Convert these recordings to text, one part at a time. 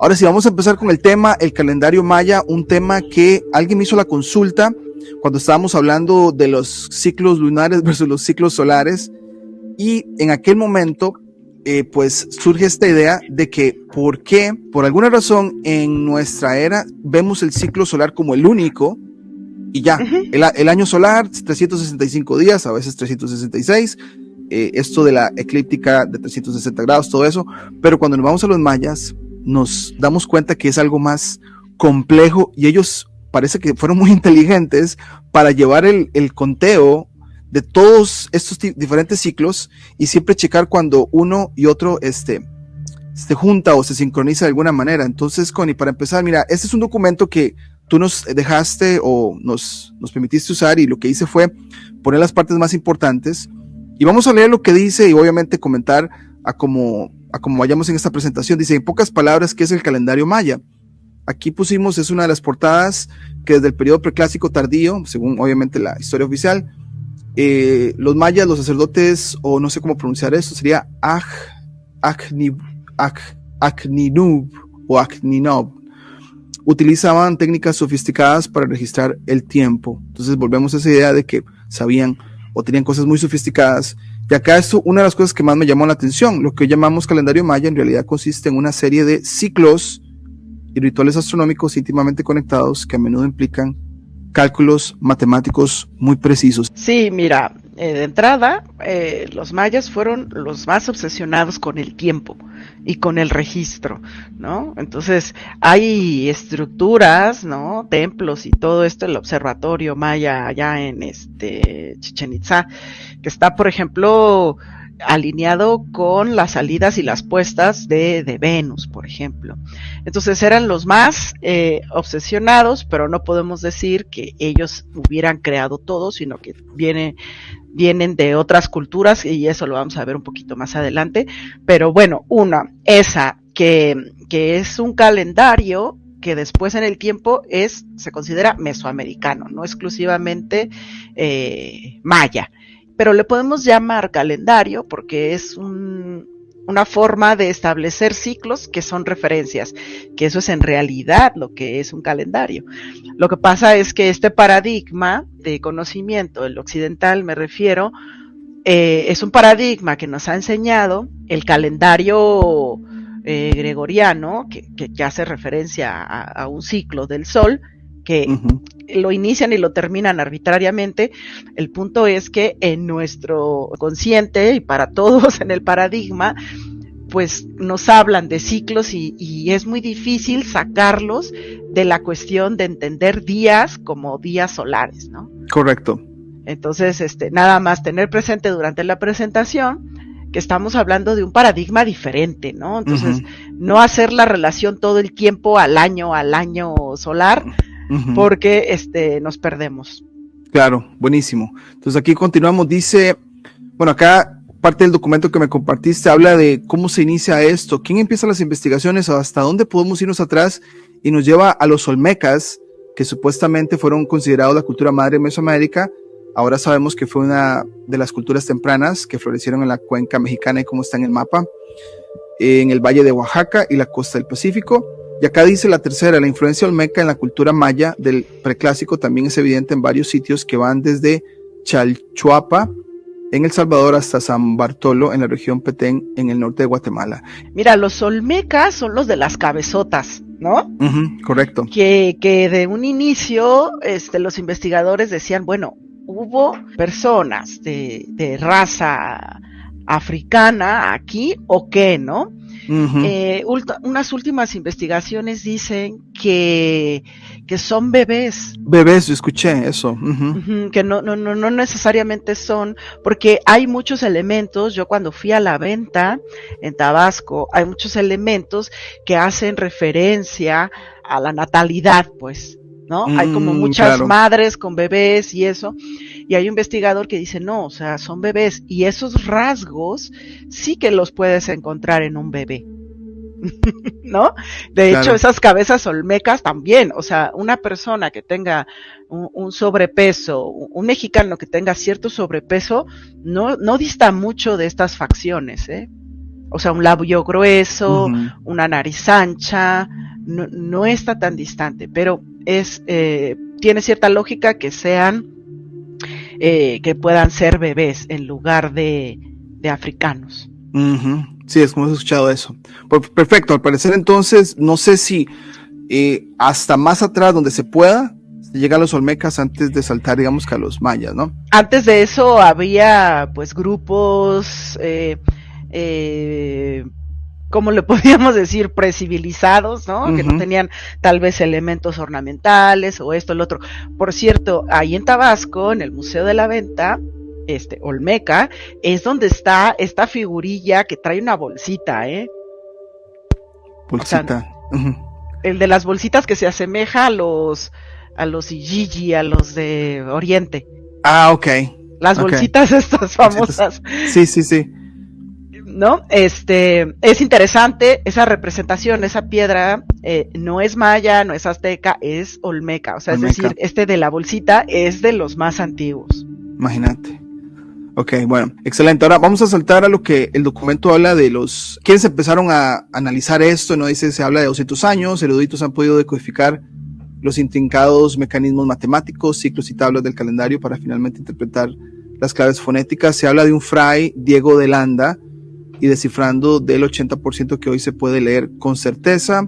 Ahora sí, vamos a empezar con el tema, el calendario maya, un tema que alguien me hizo la consulta cuando estábamos hablando de los ciclos lunares versus los ciclos solares, y en aquel momento pues surge esta idea de que por qué, por alguna razón en nuestra era vemos el ciclo solar como el único y ya, el año solar 365 días, a veces 366, esto de la eclíptica de 360 grados, todo eso, pero cuando nos vamos a los mayas nos damos cuenta que es algo más complejo y ellos parece que fueron muy inteligentes para llevar el conteo de todos estos diferentes ciclos y siempre checar cuando uno y otro se junta o se sincroniza de alguna manera. Entonces, Connie, para empezar, mira, este es un documento que tú nos dejaste o nos permitiste usar, y lo que hice fue poner las partes más importantes y vamos a leer lo que dice y obviamente comentar a como vayamos en esta presentación. Dice, en pocas palabras, ¿qué es el calendario maya? Aquí pusimos, es una de las portadas que desde el periodo preclásico tardío, según obviamente la historia oficial, los mayas, los sacerdotes, o no sé cómo pronunciar esto, sería Akninub o Akninob, utilizaban técnicas sofisticadas para registrar el tiempo. Entonces volvemos a esa idea de que sabían o tenían cosas muy sofisticadas. Y acá esto, una de las cosas que más me llamó la atención, lo que hoy llamamos calendario maya, en realidad consiste en una serie de ciclos y rituales astronómicos íntimamente conectados que a menudo implican cálculos matemáticos muy precisos. Sí, mira, de entrada, los mayas fueron los más obsesionados con el tiempo y con el registro, ¿no? Entonces, hay estructuras, ¿no? Templos y todo esto, el observatorio maya allá en Chichén Itzá, que está, por ejemplo, alineado con las salidas y las puestas de Venus, por ejemplo. Entonces eran los más obsesionados, pero no podemos decir que ellos hubieran creado todo, sino que vienen de otras culturas, y eso lo vamos a ver un poquito más adelante. Pero bueno, que es un calendario que después en el tiempo se considera mesoamericano, no exclusivamente maya. Pero le podemos llamar calendario porque es una forma de establecer ciclos que son referencias, que eso es en realidad lo que es un calendario. Lo que pasa es que este paradigma de conocimiento, el occidental me refiero, es un paradigma que nos ha enseñado el calendario gregoriano, que hace referencia a un ciclo del sol, que lo inician y lo terminan arbitrariamente. El punto es que en nuestro consciente y para todos en el paradigma, pues nos hablan de ciclos y es muy difícil sacarlos de la cuestión de entender días como días solares, ¿no? Correcto. Entonces, nada más tener presente durante la presentación que estamos hablando de un paradigma diferente, ¿no? Entonces, no hacer la relación todo el tiempo al año solar, porque nos perdemos. Claro, buenísimo. Entonces aquí continuamos, dice, bueno, acá parte del documento que me compartiste habla de cómo se inicia esto, quién empieza las investigaciones, hasta dónde podemos irnos atrás, y nos lleva a los olmecas, que supuestamente fueron considerados la cultura madre de Mesoamérica. Ahora sabemos que fue una de las culturas tempranas que florecieron en la cuenca mexicana y como está en el mapa, en el valle de Oaxaca y la costa del Pacífico. Y acá dice la tercera, la influencia olmeca en la cultura maya del preclásico también es evidente en varios sitios que van desde Chalchuapa en El Salvador hasta San Bartolo en la región Petén en el norte de Guatemala. Mira, los olmecas son los de las cabezotas, ¿no? Correcto. Que de un inicio los investigadores decían, bueno, hubo personas de raza africana aquí o qué, ¿no? Unas últimas investigaciones dicen que son bebés. Bebés, yo escuché eso. Que no necesariamente son, porque hay muchos elementos. Yo cuando fui a la venta en Tabasco, hay muchos elementos que hacen referencia a la natalidad, pues, ¿no? Hay como muchas madres con bebés y eso. Y hay un investigador que dice, no, o sea, son bebés. Y esos rasgos sí que los puedes encontrar en un bebé, ¿no? De hecho, esas cabezas olmecas también. O sea, una persona que tenga un sobrepeso, un mexicano que tenga cierto sobrepeso, no dista mucho de estas facciones, ¿eh? O sea, un labio grueso, Ujú. una nariz ancha, no está tan distante, pero tiene cierta lógica que que puedan ser bebés en lugar de africanos. Ujú. Sí, es como he escuchado eso. Perfecto, al parecer entonces, no sé si hasta más atrás donde se pueda, se llega a los olmecas antes de saltar, digamos que a los mayas, ¿no? Antes de eso había pues grupos, ¿cómo le podríamos decir? Precivilizados, ¿no? Que no Ujú. tenían tal vez elementos ornamentales o esto, el otro. Por cierto, ahí en Tabasco, en el Museo de la Venta, Olmeca, es donde está esta figurilla que trae una bolsita, ¿eh? O sea, Bolsita. Ujú. el de las bolsitas que se asemeja a los Ijiji, a los de Oriente. Ah, ok. Las Ok. bolsitas estas Bolsitas. famosas, Sí, sí, sí. ¿no? Es interesante esa representación, esa piedra no es maya, no es azteca, es olmeca, o sea, es Olmeca. decir, de la bolsita es de los más antiguos. Imagínate. Ok, bueno, excelente. Ahora vamos a saltar a lo que el documento habla de los... ¿Quiénes empezaron a analizar esto? No dice, se habla de 200 años, eruditos han podido decodificar los intrincados mecanismos matemáticos, ciclos y tablas del calendario para finalmente interpretar las claves fonéticas. Se habla de un fray, Diego de Landa, y descifrando del 80% que hoy se puede leer con certeza.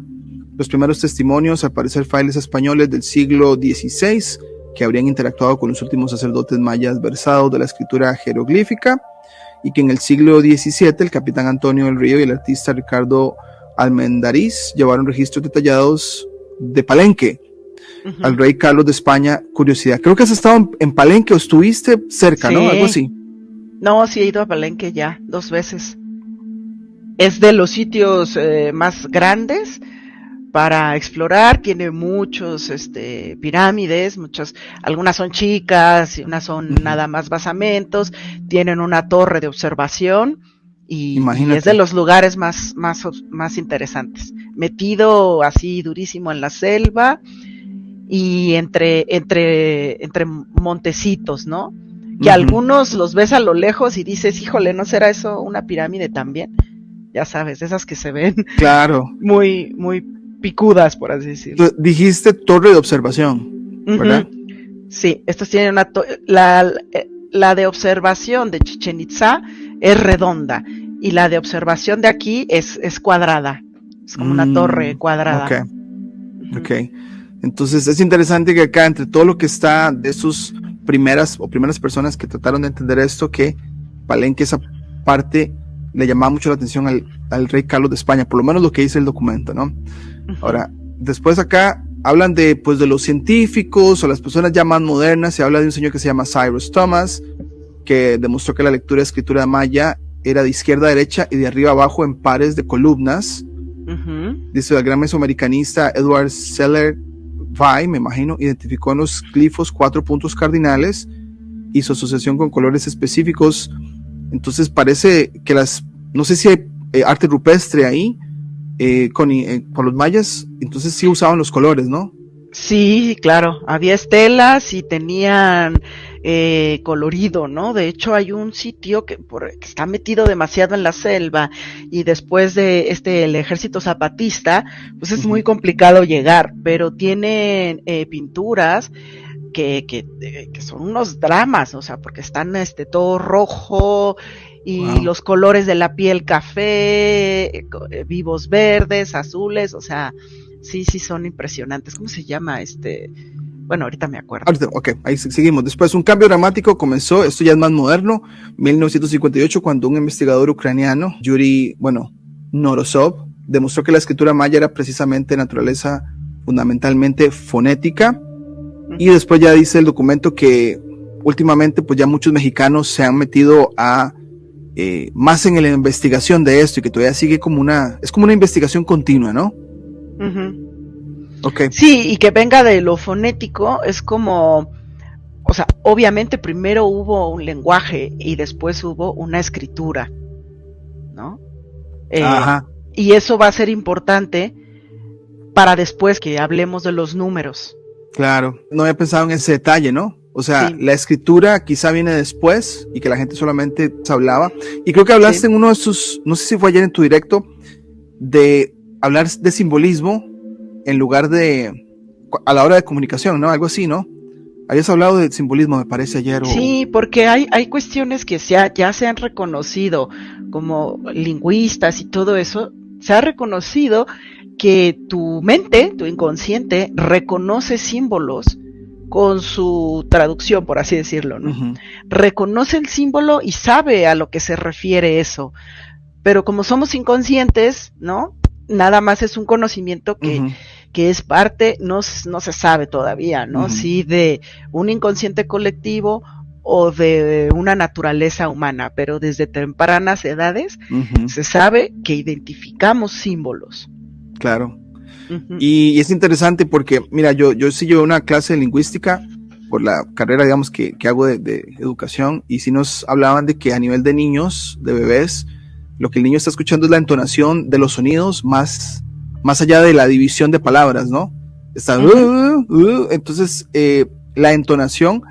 Los primeros testimonios, al parecer frailes españoles del siglo XVI, que habrían interactuado con los últimos sacerdotes mayas versados de la escritura jeroglífica, y que en el siglo XVII el capitán Antonio del Río y el artista Ricardo Almendariz llevaron registros detallados de Palenque al rey Carlos de España. Curiosidad, creo que has estado en Palenque o estuviste cerca, ¿no? Algo Sí, así. no, sí he ido a Palenque ya 2 veces. Es de los sitios más grandes para explorar, tiene muchos pirámides, algunas son chicas y unas son Uh-huh. nada más basamentos, tienen una torre de observación y es de Imagínate. los lugares más interesantes. Metido así durísimo en la selva y entre montecitos, ¿no? Que Uh-huh. algunos los ves a lo lejos y dices, híjole, ¿no será eso una pirámide también? Ya sabes, esas que se ven Claro. muy picudas, por así decirlo. Tú dijiste torre de observación, ¿verdad? Uh-huh. Sí, estos tienen la de observación de Chichen Itza es redonda y la de observación de aquí es cuadrada. Es como una torre Ok, cuadrada. ok. Entonces es interesante que acá entre todo lo que está de sus primeras personas que trataron de entender esto, que Palenque esa parte le llamaba mucho la atención al rey Carlos de España, por lo menos lo que dice el documento, ¿no? Uh-huh. Ahora, después acá hablan pues de los científicos o las personas ya más modernas. Se habla de un señor que se llama Cyrus Thomas, que demostró que la lectura y escritura maya era de izquierda a derecha y de arriba a abajo en pares de columnas. Uh-huh. Dice el gran mesoamericanista Edward Seller Vai, me imagino, identificó en los glifos 4 puntos cardinales y su asociación con colores específicos. Entonces parece que no sé si hay arte rupestre ahí, por los mayas, entonces sí usaban los colores, ¿no? Sí, claro, había estelas y tenían colorido, ¿no? De hecho, hay un sitio que está metido demasiado en la selva y después de el ejército zapatista, pues es muy complicado llegar, pero tienen pinturas que son unos dramas, o sea, porque están todo rojo y Wow. los colores de la piel café, vivos verdes, azules, o sea, sí son impresionantes. ¿Cómo se llama Bueno, ahorita me acuerdo. Ok, ahí seguimos. Después un cambio dramático comenzó, esto ya es más moderno, 1958, cuando un investigador ucraniano, Yuri, Norosov, demostró que la escritura maya era precisamente de naturaleza fundamentalmente fonética. Y después ya dice el documento que últimamente pues ya muchos mexicanos se han metido a más en la investigación de esto y que todavía sigue es como una investigación continua, ¿no? Okay. Sí, y que venga de lo fonético es como, o sea, obviamente primero hubo un lenguaje y después hubo una escritura, ¿no? Ajá. Y eso va a ser importante para después que hablemos de los números. Claro, no había pensado en ese detalle, ¿no? O sea, Sí. la escritura quizá viene después y que la gente solamente se hablaba. Y creo que hablaste en uno de sus, no sé si fue ayer en tu directo, de hablar de simbolismo en lugar de, a la hora de comunicación, ¿no? Algo así, ¿no? Habías hablado de simbolismo, me parece, ayer. Sí, porque hay cuestiones que ya se han reconocido como lingüistas y todo eso. Se ha reconocido que tu mente, tu inconsciente, reconoce símbolos con su traducción, por así decirlo, ¿no? Uh-huh. Reconoce el símbolo y sabe a lo que se refiere eso. Pero como somos inconscientes, ¿no? Nada más es un conocimiento que es parte, no se sabe todavía, ¿no? Sí, de un inconsciente colectivo o de una naturaleza humana, pero desde tempranas edades se sabe que identificamos símbolos. Claro. Y es interesante porque, mira, yo sí llevo una clase de lingüística por la carrera, digamos, que hago de educación, y sí nos hablaban de que a nivel de niños, de bebés, lo que el niño está escuchando es la entonación de los sonidos más allá de la división de palabras, ¿no? Está, entonces, la entonación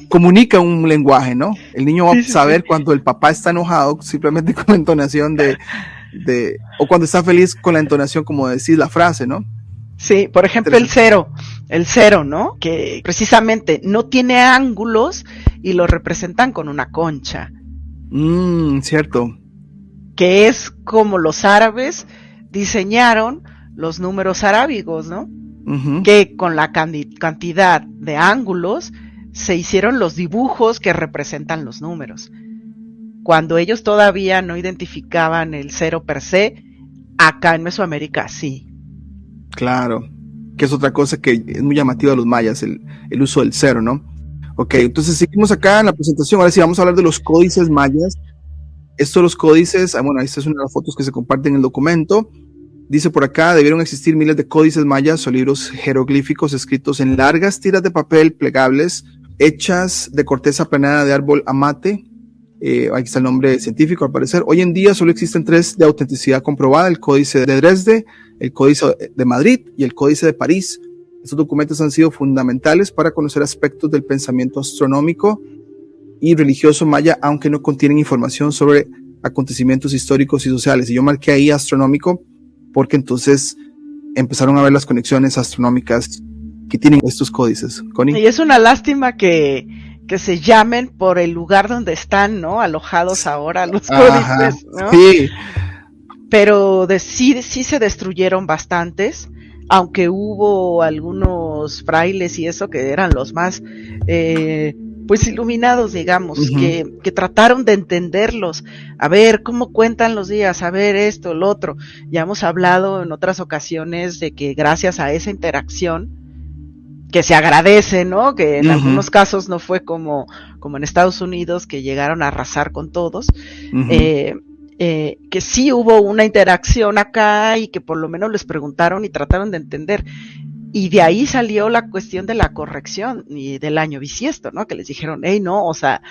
comunica un lenguaje, ¿no? El niño va a saber cuando el papá está enojado simplemente con la entonación o cuando está feliz con la entonación, como decir la frase, ¿no? Sí, por ejemplo el cero, ¿no? Que precisamente no tiene ángulos y lo representan con una concha. Cierto. Que es como los árabes diseñaron los números arábigos, ¿no? Que con la cantidad de ángulos se hicieron los dibujos que representan los números. Cuando ellos todavía no identificaban el cero per se, acá en Mesoamérica sí. Claro, que es otra cosa que es muy llamativa a los mayas, el uso del cero, ¿no? Ok, entonces seguimos acá en la presentación. Ahora sí vamos a hablar de los códices mayas. Estos los códices, bueno, esta es una de las fotos que se comparten en el documento. Dice por acá, debieron existir miles de códices mayas o libros jeroglíficos escritos en largas tiras de papel plegables, hechas de corteza aplanada de árbol amate. Aquí está el nombre científico al parecer. Hoy en día solo existen 3 de autenticidad comprobada: el códice de Dresde, el códice de Madrid y el códice de París. Estos documentos han sido fundamentales para conocer aspectos del pensamiento astronómico y religioso maya, aunque no contienen información sobre acontecimientos históricos y sociales. Y yo marqué ahí astronómico porque entonces empezaron a ver las conexiones astronómicas que tienen estos códices. Connie. Y es una lástima que se llamen por el lugar donde están, ¿no? Alojados ahora los códices, ¿no? Sí. Pero sí se destruyeron bastantes, aunque hubo algunos frailes y eso que eran los más pues iluminados, digamos, que trataron de entenderlos, a ver cómo cuentan los días, a ver esto, lo otro. Ya hemos hablado en otras ocasiones de que gracias a esa interacción, que se agradece, ¿no? Que en algunos casos no fue como en Estados Unidos, que llegaron a arrasar con todos, que sí hubo una interacción acá y que por lo menos les preguntaron y trataron de entender. Y de ahí salió la cuestión de la corrección y del año bisiesto, ¿no? Que les dijeron, hey, no, o sea,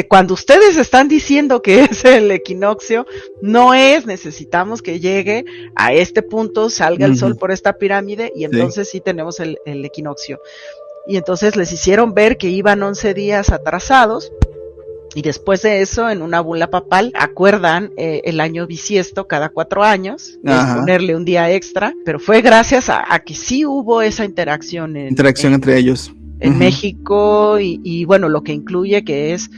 cuando ustedes están diciendo que es el equinoccio, no es, necesitamos que llegue a este punto, salga el sol por esta pirámide y entonces sí tenemos el equinoccio. Y entonces les hicieron ver que iban 11 días atrasados. Y después de eso, en una bula papal, acuerdan el año bisiesto cada 4 años, es ponerle un día extra, pero fue gracias a que sí hubo esa interacción entre ellos. En México y bueno, lo que incluye que es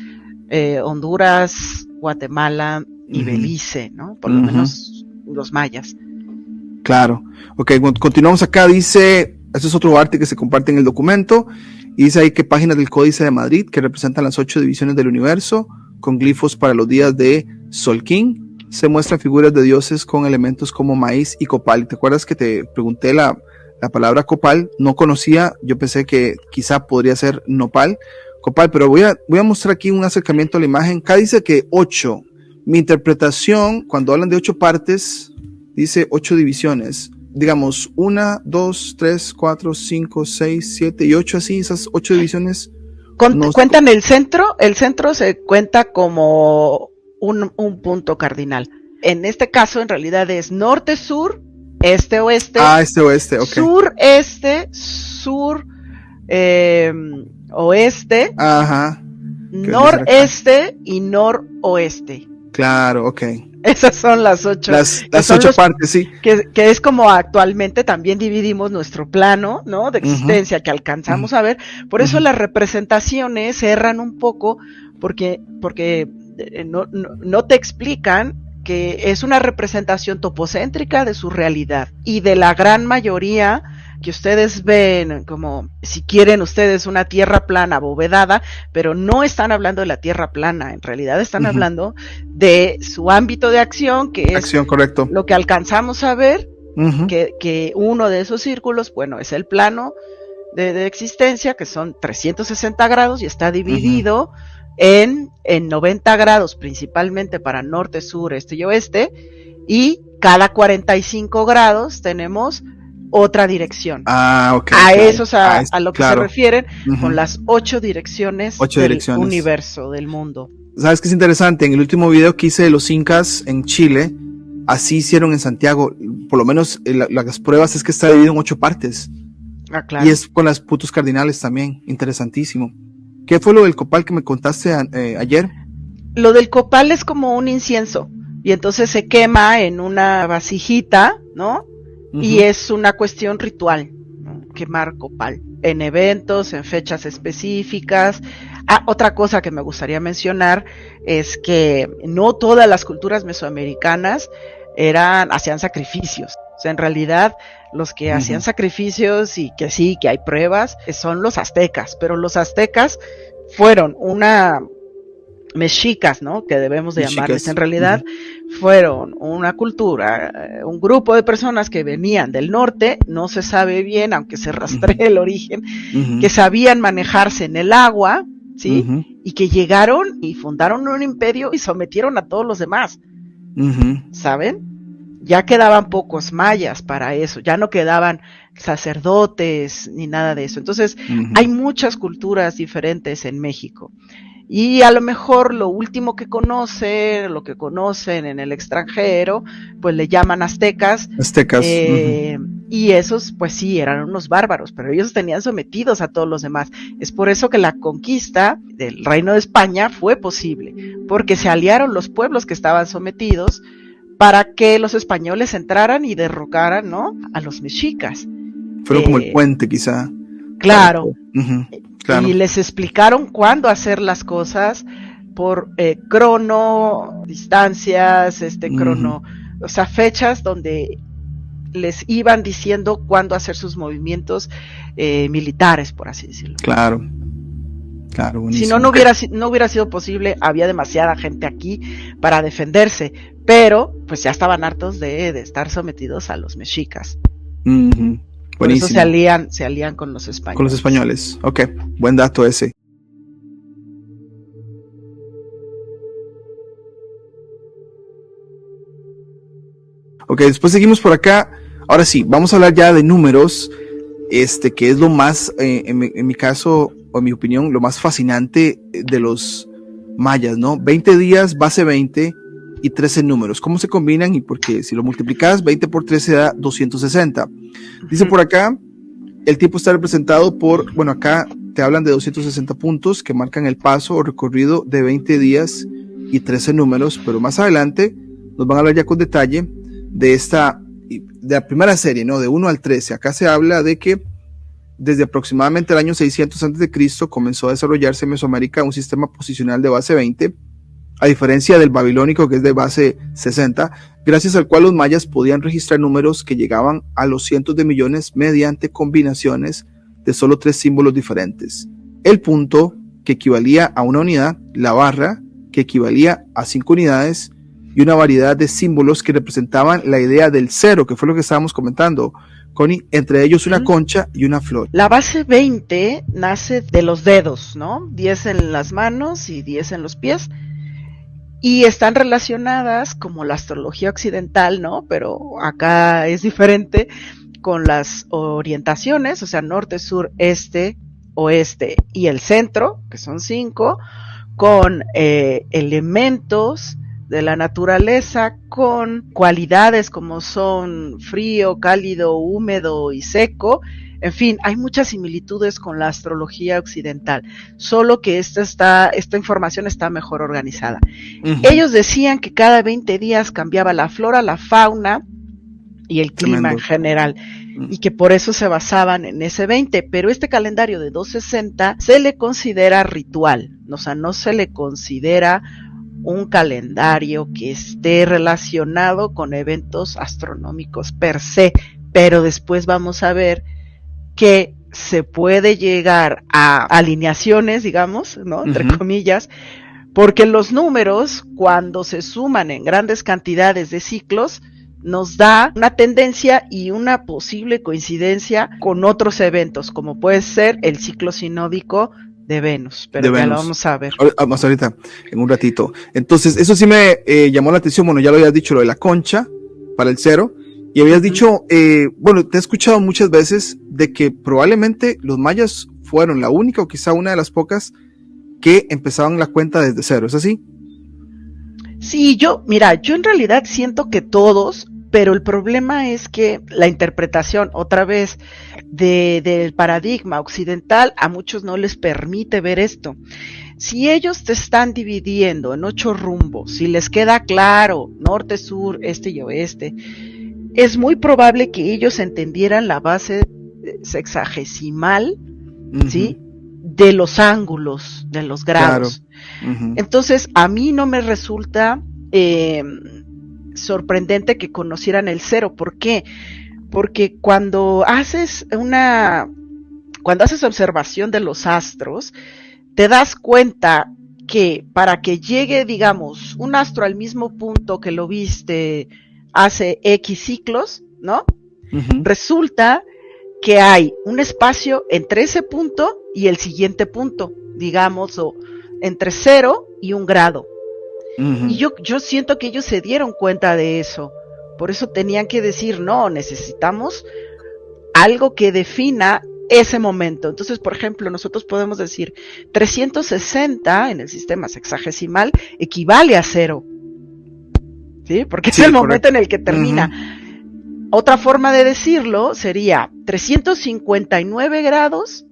Honduras, Guatemala y Belice, ¿no? Por lo menos los mayas. Claro. Ok, continuamos acá, dice, este es otro arte que se comparte en el documento. Y dice ahí que páginas del Códice de Madrid que representan las 8 divisiones del universo, con glifos para los días de Solquín. Se muestran figuras de dioses con elementos como maíz y copal. ¿Te acuerdas que te pregunté la palabra copal? No conocía, yo pensé que quizá podría ser nopal, copal, pero voy a mostrar aquí un acercamiento a la imagen. Acá dice que 8. Mi interpretación, cuando hablan de 8 partes, dice 8 divisiones. Digamos, 1, 2, 3, 4, 5, 6, 7 y 8, así, esas 8 divisiones. Cuentan el centro se cuenta como un punto cardinal. En este caso, en realidad es norte-sur, este-oeste. Este-oeste, ok. Sur-este, sur, oeste, Ajá. noreste y noroeste. Claro, ok. Esas son las 8. Las 8 partes, sí. Que es como actualmente también dividimos nuestro plano, ¿no? De existencia que alcanzamos a ver. Por eso las representaciones se erran un poco porque no te explican que es una representación topocéntrica de su realidad y de la gran mayoría que ustedes ven como, si quieren ustedes, una tierra plana abovedada, pero no están hablando de la tierra plana, en realidad están hablando de su ámbito de acción, que es correcto. Lo que alcanzamos a ver, que uno de esos círculos, bueno, es el plano de existencia, que son 360 grados y está dividido en 90 grados, principalmente para norte, sur, este y oeste, y cada 45 grados tenemos otra dirección. Ok. A eso es a lo que se refieren con las 8 direcciones del universo, del mundo. ¿Sabes qué es interesante? En el último video que hice de los incas en Chile, así hicieron en Santiago. Por lo menos las pruebas es que está dividido en 8 partes. Claro. Y es con las puntos cardinales también. Interesantísimo. ¿Qué fue lo del copal que me contaste ayer? Lo del copal es como un incienso. Y entonces se quema en una vasijita, ¿no? Y es una cuestión ritual, ¿no? Quemar copal en eventos, en fechas específicas. Otra cosa que me gustaría mencionar es que no todas las culturas mesoamericanas hacían sacrificios. O sea, en realidad los que hacían sacrificios y que sí, que hay pruebas, son los aztecas, pero los aztecas fueron mexicas, ¿no? Que debemos de llamarles. En realidad fueron una cultura, un grupo de personas que venían del norte, no se sabe bien, aunque se rastree el origen, que sabían manejarse en el agua, ¿sí? Y que llegaron y fundaron un imperio y sometieron a todos los demás, ¿saben? Ya quedaban pocos mayas para eso, ya no quedaban sacerdotes ni nada de eso. Entonces, hay muchas culturas diferentes en México. Y a lo mejor lo último que lo que conocen en el extranjero, pues le llaman aztecas. Y esos, pues sí, eran unos bárbaros, pero ellos tenían sometidos a todos los demás. Es por eso que la conquista del Reino de España fue posible, porque se aliaron los pueblos que estaban sometidos para que los españoles entraran y derrocaran, ¿no?, a los mexicas. Fueron como el puente, quizá. Claro. Claro. Y les explicaron cuándo hacer las cosas por distancias, o sea, fechas donde les iban diciendo cuándo hacer sus movimientos militares, por así decirlo. Claro, buenísimo. Si no hubiera sido posible, había demasiada gente aquí para defenderse, pero pues ya estaban hartos de estar sometidos a los mexicas. Por Buenísimo. eso se alían con los españoles. Con los españoles, ok, buen dato ese. Ok, después seguimos por acá. Ahora sí, vamos a hablar ya de números, que es lo más, en mi caso, o en mi opinión, lo más fascinante de los mayas, ¿no? 20 días, base 20 y 13 números. ¿Cómo se combinan? Y porque si lo multiplicas, 20 por 13 da 260. Dice por acá, el tiempo está representado por, bueno, acá te hablan de 260 puntos que marcan el paso o recorrido de 20 días y 13 números, pero más adelante nos van a hablar ya con detalle de la primera serie, ¿no? De 1 al 13. Acá se habla de que desde aproximadamente el año 600 a.C. comenzó a desarrollarse en Mesoamérica un sistema posicional de base 20, a diferencia del babilónico, que es de base 60, gracias al cual los mayas podían registrar números que llegaban a los cientos de millones mediante combinaciones de solo 3 símbolos diferentes. El punto, que equivalía a una unidad, la barra, que equivalía a 5 unidades, y una variedad de símbolos que representaban la idea del cero, que fue lo que estábamos comentando, Connie, entre ellos una concha y una flor. La base 20 nace de los dedos, ¿no? 10 en las manos y 10 en los pies. Y están relacionadas, como la astrología occidental, ¿no? Pero acá es diferente, con las orientaciones, o sea, norte, sur, este, oeste y el centro, que son 5, con elementos de la naturaleza, con cualidades como son frío, cálido, húmedo y seco, En fin, hay muchas similitudes con la astrología occidental, solo que esta información está mejor organizada. Ellos decían que cada 20 días cambiaba la flora, la fauna y el clima en general, y que por eso se basaban en ese 20, pero este calendario de 260 se le considera ritual, o sea, no se le considera un calendario que esté relacionado con eventos astronómicos per se, pero después vamos a ver que se puede llegar a alineaciones, digamos, ¿no? Entre comillas, porque los números, cuando se suman en grandes cantidades de ciclos, nos da una tendencia y una posible coincidencia con otros eventos, como puede ser el ciclo sinódico de Venus, pero ya lo vamos a ver. Más ahorita, en un ratito. Entonces, eso sí me llamó la atención. Bueno, ya lo habías dicho, lo de la concha para el 0, y habías dicho, bueno, te he escuchado muchas veces de que probablemente los mayas fueron la única o quizá una de las pocas que empezaban la cuenta desde 0, ¿es así? Sí, yo en realidad siento que todos, pero el problema es que la interpretación, otra vez, del paradigma occidental, a muchos no les permite ver esto. Si ellos te están dividiendo en 8 rumbos, si les queda claro, norte, sur, este y oeste, es muy probable que ellos entendieran la base sexagesimal, ¿sí?, de los ángulos, de los grados. Claro. Entonces, a mí no me resulta sorprendente que conocieran el 0. ¿Por qué? Porque cuando haces observación de los astros, te das cuenta que para que llegue, digamos, un astro al mismo punto que lo viste hace X ciclos, ¿no? Resulta que hay un espacio entre ese punto y el siguiente punto, digamos, o entre 0 y 1 grado. Y yo siento que ellos se dieron cuenta de eso. Por eso tenían que decir, no, necesitamos algo que defina ese momento. Entonces, por ejemplo, nosotros podemos decir 360 en el sistema sexagesimal equivale a 0. ¿Sí? Porque es el momento en el que termina. Otra forma de decirlo sería 359 grados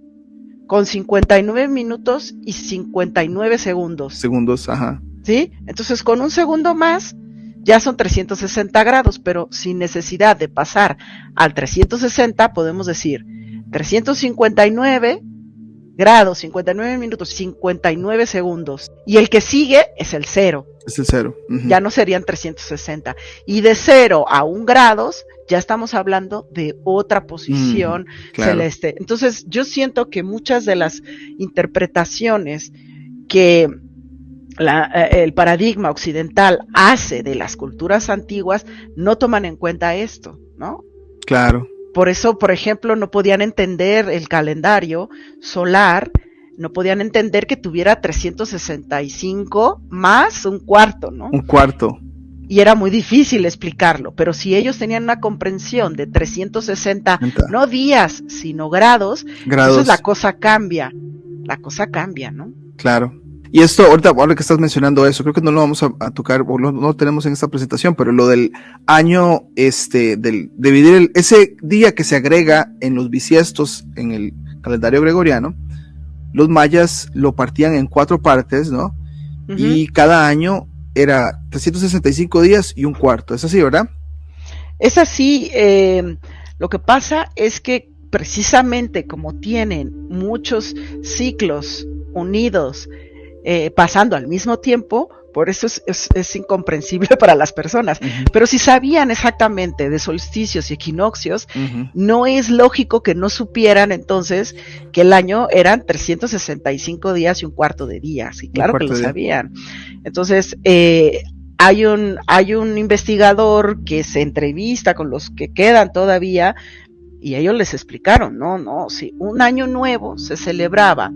con 59 minutos y 59 segundos. Segundos, ajá. ¿Sí? Entonces, con un segundo más, ya son 360 grados, pero sin necesidad de pasar al 360, podemos decir 359 grados, 59 minutos, 59 segundos. Y el que sigue es el 0. Es el 0. Ya no serían 360. Y de 0 a 1 grados, ya estamos hablando de otra posición celeste. Entonces, yo siento que muchas de las interpretaciones que el paradigma occidental hace de las culturas antiguas no toman en cuenta esto, ¿no? Claro. Por eso, por ejemplo, no podían entender el calendario solar, no podían entender que tuviera 365 más un cuarto, ¿no? Un cuarto. Y era muy difícil explicarlo, pero si ellos tenían una comprensión de 360, no días, sino grados, entonces la cosa cambia, ¿no? Claro. Y esto, ahora que estás mencionando eso, creo que no lo vamos a tocar, o no lo tenemos en esta presentación, pero lo del año, del dividir ese día que se agrega en los bisiestos en el calendario gregoriano, los mayas lo partían en 4 partes, ¿no? Y cada año era 365 días y un cuarto, ¿es así, verdad? Es así, lo que pasa es que precisamente como tienen muchos ciclos unidos, pasando al mismo tiempo, por eso es incomprensible para las personas. Pero si sabían exactamente de solsticios y equinoccios, no es lógico que no supieran entonces que el año eran 365 días y un cuarto de días. Y claro que lo sabían. Entonces, hay un investigador que se entrevista con los que quedan todavía, y ellos les explicaron, sí, un año nuevo se celebraba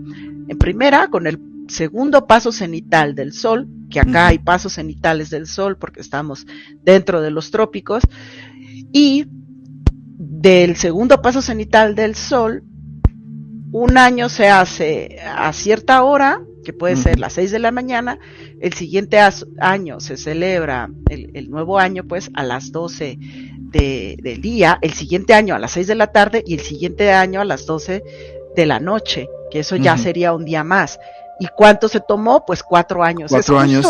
en primera con el segundo paso cenital del sol, que acá hay pasos cenitales del sol porque estamos dentro de los trópicos, y del segundo paso cenital del sol, un año se hace a cierta hora, que puede ser las 6 de la mañana, el siguiente año se celebra el nuevo año pues a las 12 del día, el siguiente año a las 6 de la tarde y el siguiente año a las 12 de la noche, que eso ya sería un día más. ¿Y cuánto se tomó? Pues 4 años. 4 años.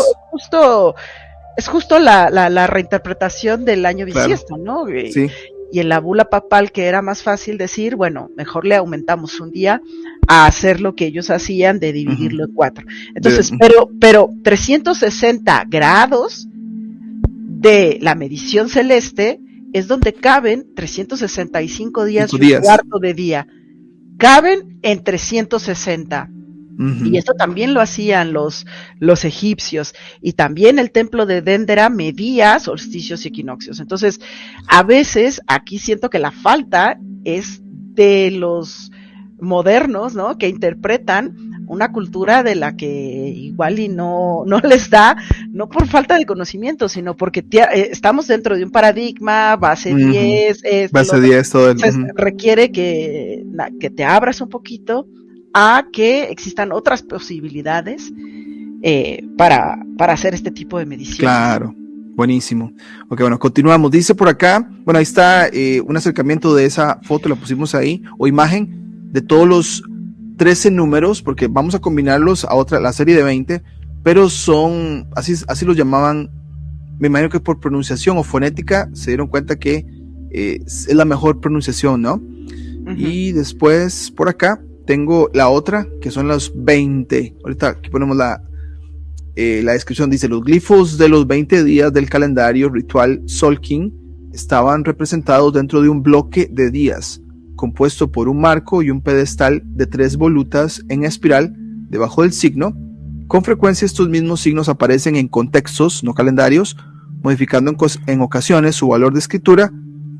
Es justo la reinterpretación del año bisiesto, ¿no? Sí. Y en la bula papal, que era más fácil decir, bueno, mejor le aumentamos un día a hacer lo que ellos hacían de dividirlo en 4. Entonces, pero 360 grados de la medición celeste es donde caben 365 días y un cuarto de día. Caben en 360. Y esto también lo hacían los egipcios, y también el templo de Dendera medía solsticios y equinoccios. Entonces, a veces aquí siento que la falta es de los modernos, ¿no? Que interpretan una cultura de la que igual y no les da, no por falta de conocimiento, sino porque estamos dentro de un paradigma, base 10, base 10, todo el... requiere que te abras un poquito a que existan otras posibilidades para hacer este tipo de mediciones. Claro, buenísimo. Ok, bueno, continuamos. Dice por acá, bueno, ahí está un acercamiento de esa foto, la pusimos ahí, o imagen de todos los 13 números, porque vamos a combinarlos a la serie de 20, pero son, así los llamaban, me imagino que por pronunciación o fonética, se dieron cuenta que es la mejor pronunciación, ¿no? Y después, por acá, tengo la otra, que son los 20. Ahorita aquí ponemos la descripción. Dice: los glifos de los 20 días del calendario ritual Solkin estaban representados dentro de un bloque de días, compuesto por un marco y un pedestal de 3 volutas en espiral debajo del signo. Con frecuencia estos mismos signos aparecen en contextos no calendarios, modificando en ocasiones su valor de escritura,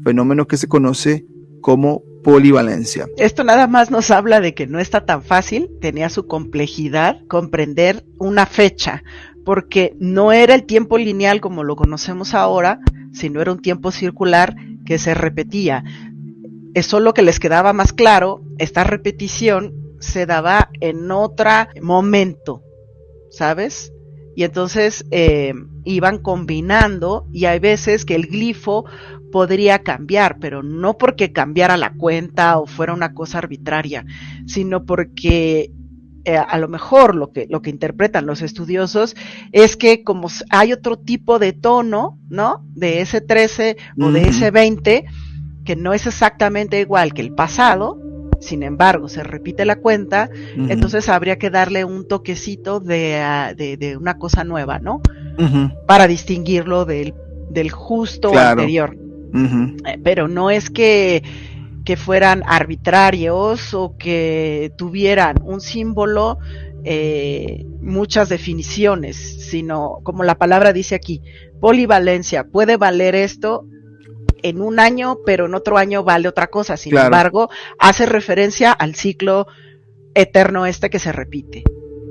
fenómeno que se conoce como polivalencia. Esto nada más nos habla de que no está tan fácil, tenía su complejidad comprender una fecha, porque no era el tiempo lineal como lo conocemos ahora, sino era un tiempo circular que se repetía. Eso lo que les quedaba más claro, esta repetición se daba en otro momento, ¿sabes? Y entonces iban combinando, y hay veces que el glifo podría cambiar, pero no porque cambiara la cuenta o fuera una cosa arbitraria, sino porque a lo mejor lo que interpretan los estudiosos es que como hay otro tipo de tono, ¿no? De ese 13 o de ese 20, que no es exactamente igual que el pasado, sin embargo se repite la cuenta, entonces habría que darle un toquecito de una cosa nueva, ¿no? Para distinguirlo del justo anterior. Pero no es que fueran arbitrarios o que tuvieran un símbolo, muchas definiciones, sino como la palabra dice aquí, polivalencia, puede valer esto en un año, pero en otro año vale otra cosa. Sin embargo, hace referencia al ciclo eterno que se repite.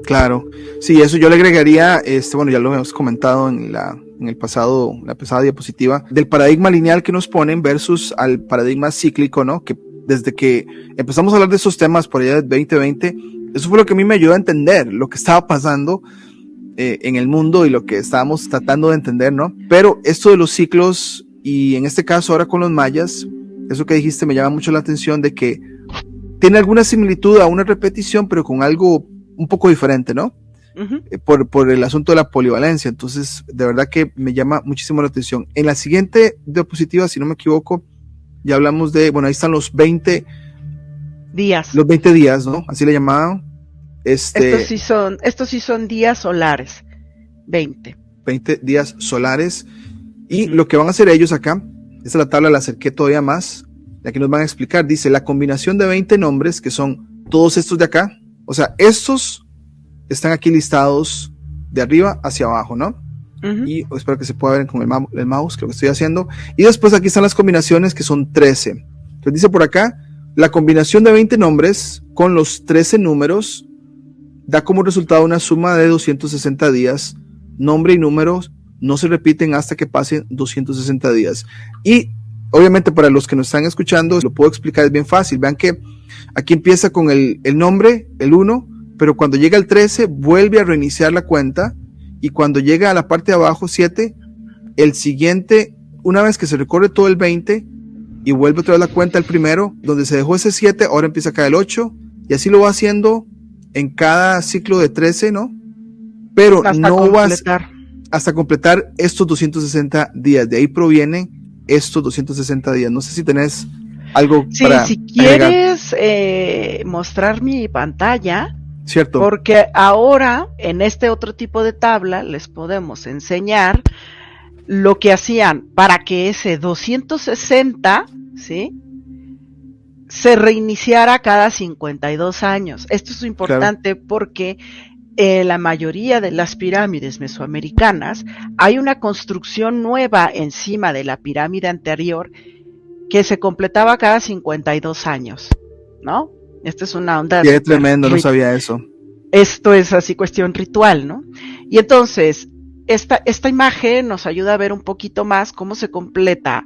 Claro, sí, eso yo le agregaría, bueno, ya lo hemos comentado en la pasada diapositiva, del paradigma lineal que nos ponen versus al paradigma cíclico, ¿no? Que desde que empezamos a hablar de esos temas por allá del 2020, eso fue lo que a mí me ayudó a entender lo que estaba pasando en el mundo y lo que estábamos tratando de entender, ¿no? Pero esto de los ciclos, y en este caso ahora con los mayas, eso que dijiste me llama mucho la atención, de que tiene alguna similitud a una repetición, pero con algo un poco diferente, ¿no? Por el asunto de la polivalencia. Entonces, de verdad que me llama muchísimo la atención. En la siguiente diapositiva, si no me equivoco, ya hablamos de, bueno, ahí están los 20 días. Los 20 días, ¿no? Así le llamaban. Estos sí son días solares. 20 días solares. Y lo que van a hacer ellos acá, esta la tabla la acerqué todavía más, la que nos van a explicar, dice la combinación de 20 nombres, que son todos estos de acá, o sea, estos están aquí listados de arriba hacia abajo, ¿no? Y espero que se pueda ver con el mouse, que lo que estoy haciendo. Y después aquí están las combinaciones, que son 13. Entonces dice por acá, la combinación de 20 nombres con los 13 números da como resultado una suma de 260 días. Nombre y números no se repiten hasta que pasen 260 días. Y obviamente para los que nos están escuchando, lo puedo explicar, es bien fácil. Vean que aquí empieza con el nombre, el 1, pero cuando llega el 13 vuelve a reiniciar la cuenta, y cuando llega a la parte de abajo, 7, el siguiente una vez que se recorre todo el 20 y vuelve otra vez la cuenta el primero, donde se dejó ese 7, ahora empieza acá el 8, y así lo va haciendo en cada ciclo de 13, ¿no? Pero hasta no completar. vas hasta completar estos 260 días. De ahí provienen estos 260 días. No sé si tenés algo para si quieres mostrar mi pantalla, cierto, porque ahora en este otro tipo de tabla les podemos enseñar lo que hacían para que ese 260, ¿sí?, se reiniciara cada 52 años. Esto es importante, claro, porque en la mayoría de las pirámides mesoamericanas hay una construcción nueva encima de la pirámide anterior que se completaba cada 52 años, ¿no? Esta es una onda. Qué tremendo, no sabía eso. Esto es así cuestión ritual, ¿no? Y entonces, esta imagen nos ayuda a ver un poquito más cómo se completa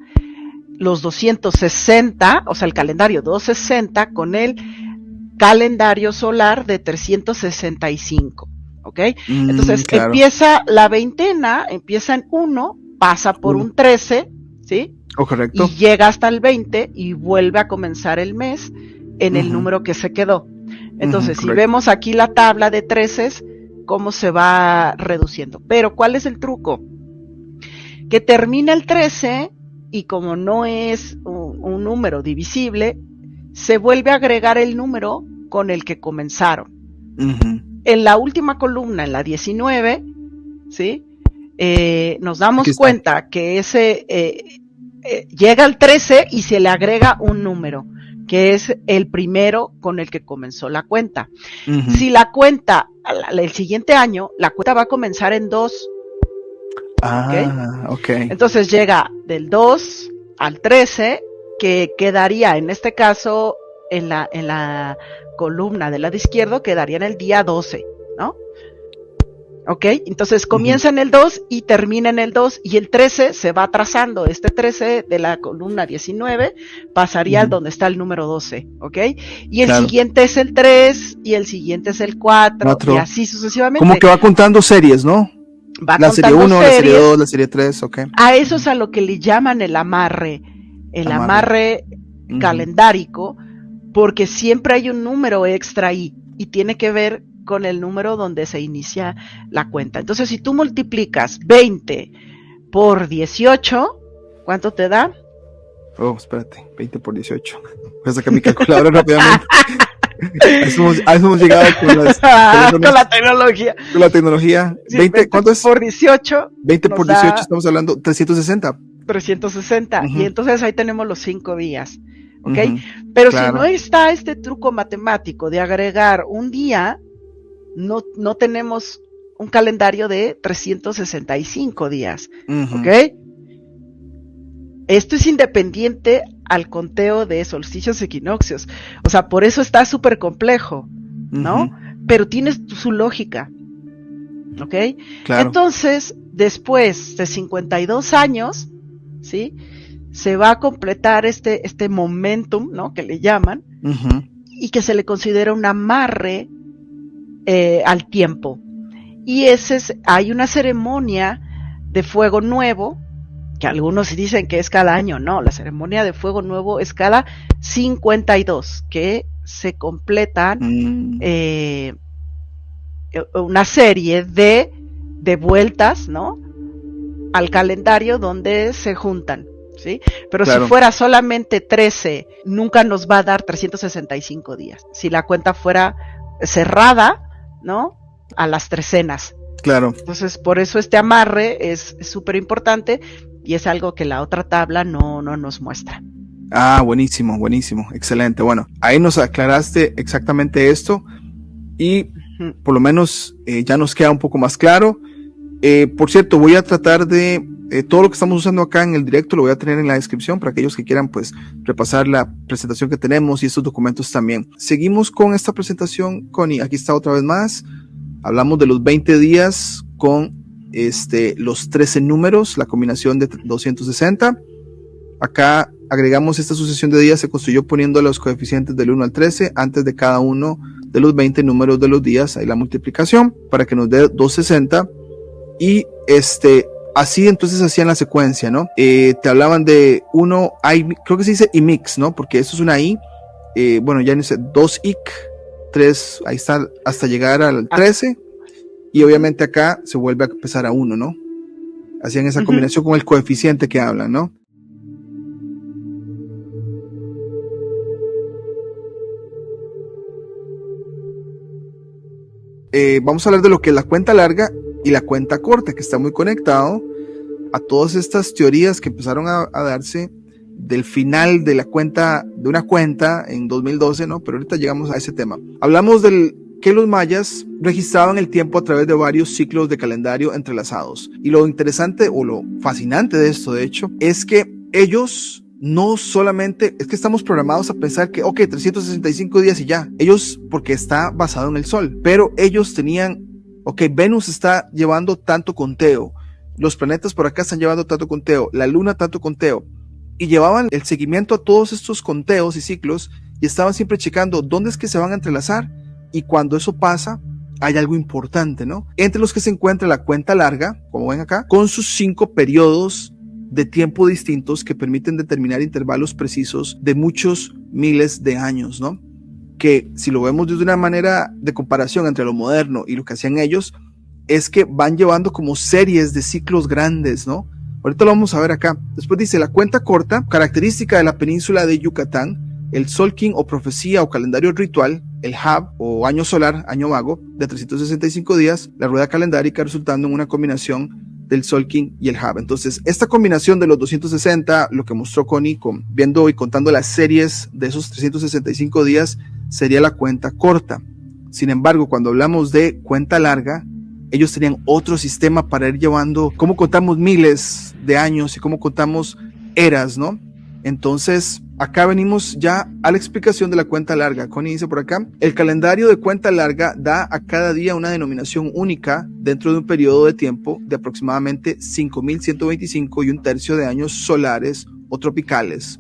los 260, o sea, el calendario 260 con el calendario solar de 365, ¿ok? Entonces, claro, empieza la veintena, empieza en 1, pasa por un 13, ¿sí? Correcto. Y llega hasta el 20 y vuelve a comenzar el mes en el número que se quedó. Entonces, si vemos aquí la tabla de 13, cómo se va reduciendo. Pero, ¿cuál es el truco? Que termina el 13 y como no es un número divisible, se vuelve a agregar el número con el que comenzaron. En la última columna, en la 19, ¿sí? Nos damos cuenta que ese llega al 13 y se le agrega un número, que es el primero con el que comenzó la cuenta. Si la cuenta, el siguiente año, la cuenta va a comenzar en 2. Okay. Entonces llega del 2 al 13, que quedaría, en este caso, en la columna del lado izquierdo, quedaría en el día 12, ¿no? ¿Ok? Entonces comienza en el 2 y termina en el 2, y el 13 se va atrasando. Este 13 de la columna 19 pasaría al donde está el número 12, ¿ok? Y el siguiente es el 3, y el siguiente es el 4, y así sucesivamente. Como que va contando series, ¿no? Va la serie 1, la serie 2, la serie 3, ok. A eso es a lo que le llaman el amarre calendárico, porque siempre hay un número extra ahí, y tiene que ver con el número donde se inicia la cuenta. Entonces, si tú multiplicas 20 por 18, ¿cuánto te da? Oh, espérate, 20 por 18. Voy a sacar mi calculadora rápidamente. A eso hemos llegado con la tecnología. Con la tecnología. Sí, 20, ¿cuánto es? Por 18. 20 por 18, estamos hablando 360. 360. Y entonces ahí tenemos los 5 días. ¿Ok? Pero si no está este truco matemático de agregar un día, no tenemos un calendario de 365 días. ¿Ok? Esto es independiente al conteo de solsticios y equinoccios. O sea, por eso está súper complejo, ¿no? Pero tiene su lógica. ¿Ok? Claro. Entonces, después de 52 años, ¿sí?, se va a completar este momentum, ¿no?, que le llaman, y que se le considera un amarre al tiempo. Y hay una ceremonia de fuego nuevo, que algunos dicen que es cada año. No, la ceremonia de fuego nuevo es cada 52, que se completan una serie de vueltas, ¿no?, al calendario donde se juntan, ¿sí? Pero si fuera solamente 13, nunca nos va a dar 365 días. Si la cuenta fuera cerrada, ¿no?, a las trecenas. Claro. Entonces, por eso este amarre es súper importante, y es algo que la otra tabla no nos muestra. Ah, buenísimo, excelente. Bueno, ahí nos aclaraste exactamente esto, y por lo menos ya nos queda un poco más claro. Por cierto, voy a tratar de todo lo que estamos usando acá en el directo lo voy a tener en la descripción para aquellos que quieran pues repasar la presentación que tenemos y estos documentos también. Seguimos con esta presentación, Connie. Aquí está otra vez más. Hablamos de los 20 días con los 13 números, la combinación de 260. Acá agregamos esta sucesión de días, se construyó poniendo los coeficientes del 1 al 13 antes de cada uno de los 20 números de los días, ahí la multiplicación para que nos dé 260. Y así entonces hacían la secuencia, ¿no? Te hablaban de uno, creo que se dice IMIX, ¿no? Porque eso es una I, bueno, ya no sé, 2 IC, 3, ahí está, hasta llegar al 13, y obviamente acá se vuelve a empezar a 1, ¿no? Hacían esa combinación con el coeficiente que hablan, ¿no? Vamos a hablar de lo que es la cuenta larga y la cuenta corta, que está muy conectado a todas estas teorías que empezaron a darse del final de una cuenta en 2012, ¿no? Pero ahorita llegamos a ese tema. Hablamos del que los mayas registraban el tiempo a través de varios ciclos de calendario entrelazados. Y lo interesante o lo fascinante de esto, de hecho, es que ellos no solamente, es que estamos programados a pensar que, ok, 365 días y ya. Ellos, porque está basado en el sol, pero ellos tenían, ok, Venus está llevando tanto conteo, los planetas por acá están llevando tanto conteo, la luna tanto conteo, y llevaban el seguimiento a todos estos conteos y ciclos, y estaban siempre checando dónde es que se van a entrelazar, y cuando eso pasa, hay algo importante, ¿no? Entre los que se encuentra la cuenta larga, como ven acá, con sus 5 periodos de tiempo distintos que permiten determinar intervalos precisos de muchos miles de años, ¿no? Que si lo vemos desde una manera de comparación entre lo moderno y lo que hacían ellos, es que van llevando como series de ciclos grandes, ¿no? Ahorita lo vamos a ver acá. Después dice la cuenta corta, característica de la península de Yucatán, el Solkin o profecía o calendario ritual, el Hab o año solar, año vago, de 365 días, la rueda calendárica resultando en una combinación del Solkin y el Hab. Entonces, esta combinación de los 260, lo que mostró Connie, viendo y contando las series de esos 365 días, sería la cuenta corta. Sin embargo, cuando hablamos de cuenta larga, ellos tenían otro sistema para ir llevando cómo contamos miles de años y cómo contamos eras, ¿no? Entonces, acá venimos ya a la explicación de la cuenta larga. Connie dice por acá, el calendario de cuenta larga da a cada día una denominación única dentro de un periodo de tiempo de aproximadamente 5.125 y un tercio de años solares o tropicales.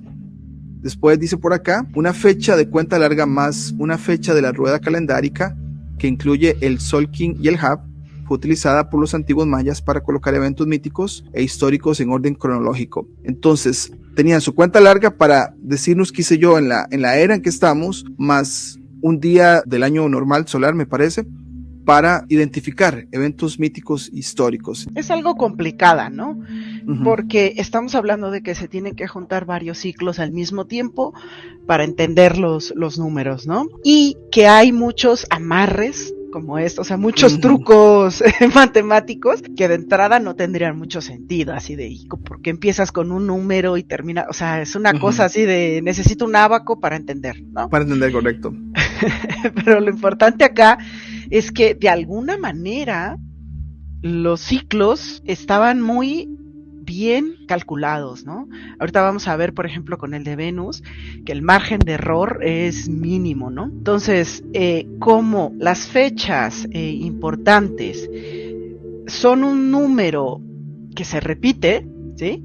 Después dice por acá, una fecha de cuenta larga más una fecha de la rueda calendárica que incluye el Solkin y el Hab, fue utilizada por los antiguos mayas para colocar eventos míticos e históricos en orden cronológico. Entonces, tenían su cuenta larga para decirnos, qué sé yo, en la era en que estamos, más un día del año normal solar, me parece, para identificar eventos míticos históricos. Es algo complicada, ¿no? Porque estamos hablando de que se tienen que juntar varios ciclos al mismo tiempo para entender los números, ¿no? Y que hay muchos amarres como esto, o sea, muchos trucos matemáticos que de entrada no tendrían mucho sentido, así de, porque empiezas con un número y termina, o sea, es una cosa así de, necesito un ábaco para entender, ¿no? Para entender, correcto. Pero lo importante acá es que de alguna manera los ciclos estaban muy bien calculados, ¿no? Ahorita vamos a ver, por ejemplo, con el de Venus, que el margen de error es mínimo, ¿no? Entonces, como las fechas importantes son un número que se repite, ¿sí?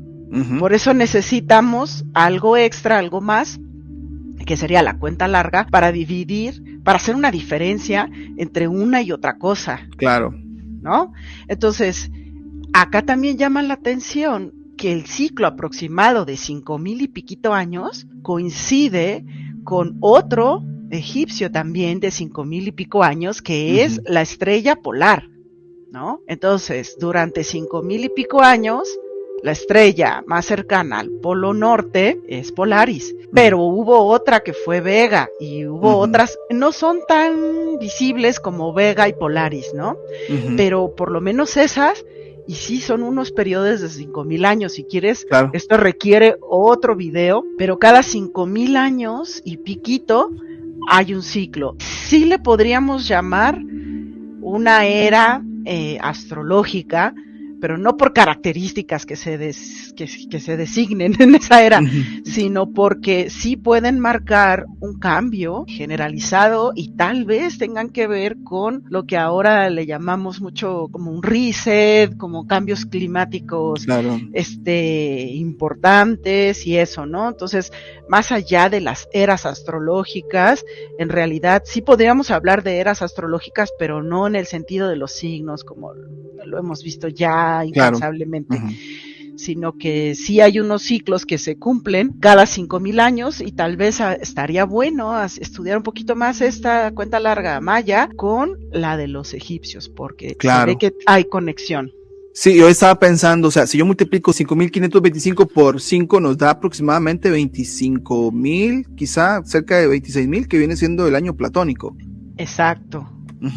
Por eso necesitamos algo extra, algo más, que sería la cuenta larga, para dividir, para hacer una diferencia entre una y otra cosa. Claro. ¿No? Entonces, acá también llama la atención que el ciclo aproximado de 5,000 y piquito años coincide con otro egipcio también de 5,000 y pico años, que es la estrella polar, ¿no? Entonces, durante 5,000 y pico años, la estrella más cercana al polo norte es Polaris, pero hubo otra que fue Vega y hubo otras, no son tan visibles como Vega y Polaris, ¿no? Pero por lo menos esas, y sí son unos periodos de 5,000 años, si quieres, claro. Esto requiere otro video, pero cada 5,000 años y piquito hay un ciclo. Sí le podríamos llamar una era astrológica, pero no por características que se designen en esa era, sino porque sí pueden marcar un cambio generalizado y tal vez tengan que ver con lo que ahora le llamamos mucho como un reset, como cambios climáticos importantes y eso, ¿no? Entonces, más allá de las eras astrológicas, en realidad sí podríamos hablar de eras astrológicas, pero no en el sentido de los signos, como lo hemos visto ya va incansablemente. Claro. Sino que sí hay unos ciclos que se cumplen cada 5,000 años y tal vez estaría bueno estudiar un poquito más esta cuenta larga maya con la de los egipcios, porque se ve que hay conexión. Sí, yo estaba pensando, o sea, si yo multiplico 5,525 por 5 nos da aproximadamente 25,000, quizá cerca de 26,000, que viene siendo el año platónico. Exacto,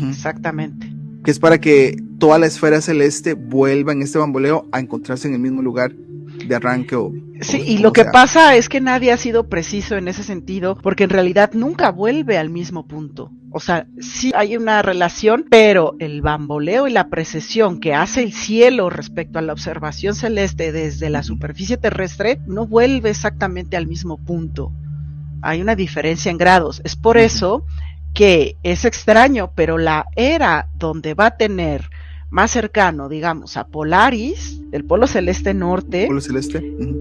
exactamente. Que es para que toda la esfera celeste vuelva en este bamboleo a encontrarse en el mismo lugar de arranque. Sí, y lo que pasa es que nadie ha sido preciso en ese sentido, porque en realidad nunca vuelve al mismo punto. O sea, sí hay una relación, pero el bamboleo y la precesión que hace el cielo respecto a la observación celeste desde la superficie terrestre no vuelve exactamente al mismo punto. Hay una diferencia en grados. Es por eso que es extraño, pero la era donde va a tener más cercano, digamos, a Polaris, el polo celeste norte,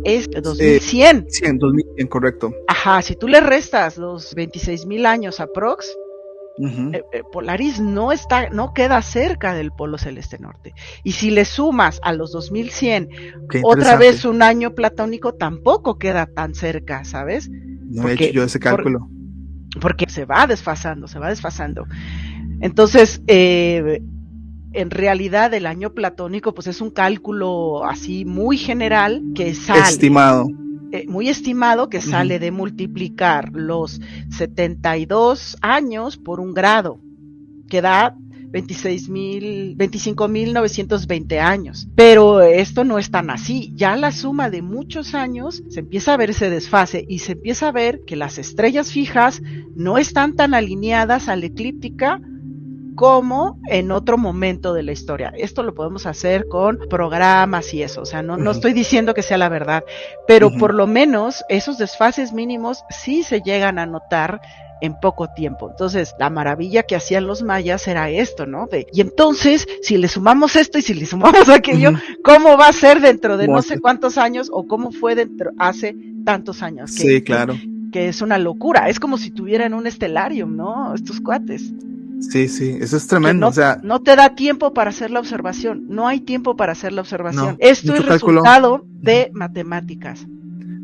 es 2100. 2100, correcto. Ajá, si tú le restas los 26,000 años aprox, Polaris no queda cerca del polo celeste norte. Y si le sumas a los 2100 otra vez un año platónico, tampoco queda tan cerca, ¿sabes? No he hecho yo ese cálculo. Porque se va desfasando. Entonces, en realidad el año platónico pues es un cálculo así muy general que sale muy estimado, que sale de multiplicar los 72 años por un grado, que da 25,920 años. Pero esto no es tan así. Ya la suma de muchos años se empieza a ver ese desfase y se empieza a ver que las estrellas fijas no están tan alineadas a la eclíptica como en otro momento de la historia. Esto lo podemos hacer con programas y eso, o sea, no estoy diciendo que sea la verdad, pero por lo menos esos desfases mínimos sí se llegan a notar en poco tiempo. Entonces, la maravilla que hacían los mayas era esto, ¿no? Y entonces, si le sumamos esto y si le sumamos aquello, ¿cómo va a ser dentro de no sé cuántos años o cómo fue dentro hace tantos años? Sí, claro. Que es una locura. Es como si tuvieran un estelarium, ¿no? Estos cuates. Sí, eso es tremendo. O sea, no te da tiempo para hacer la observación, no hay tiempo para hacer la observación. No, esto es resultado de matemáticas.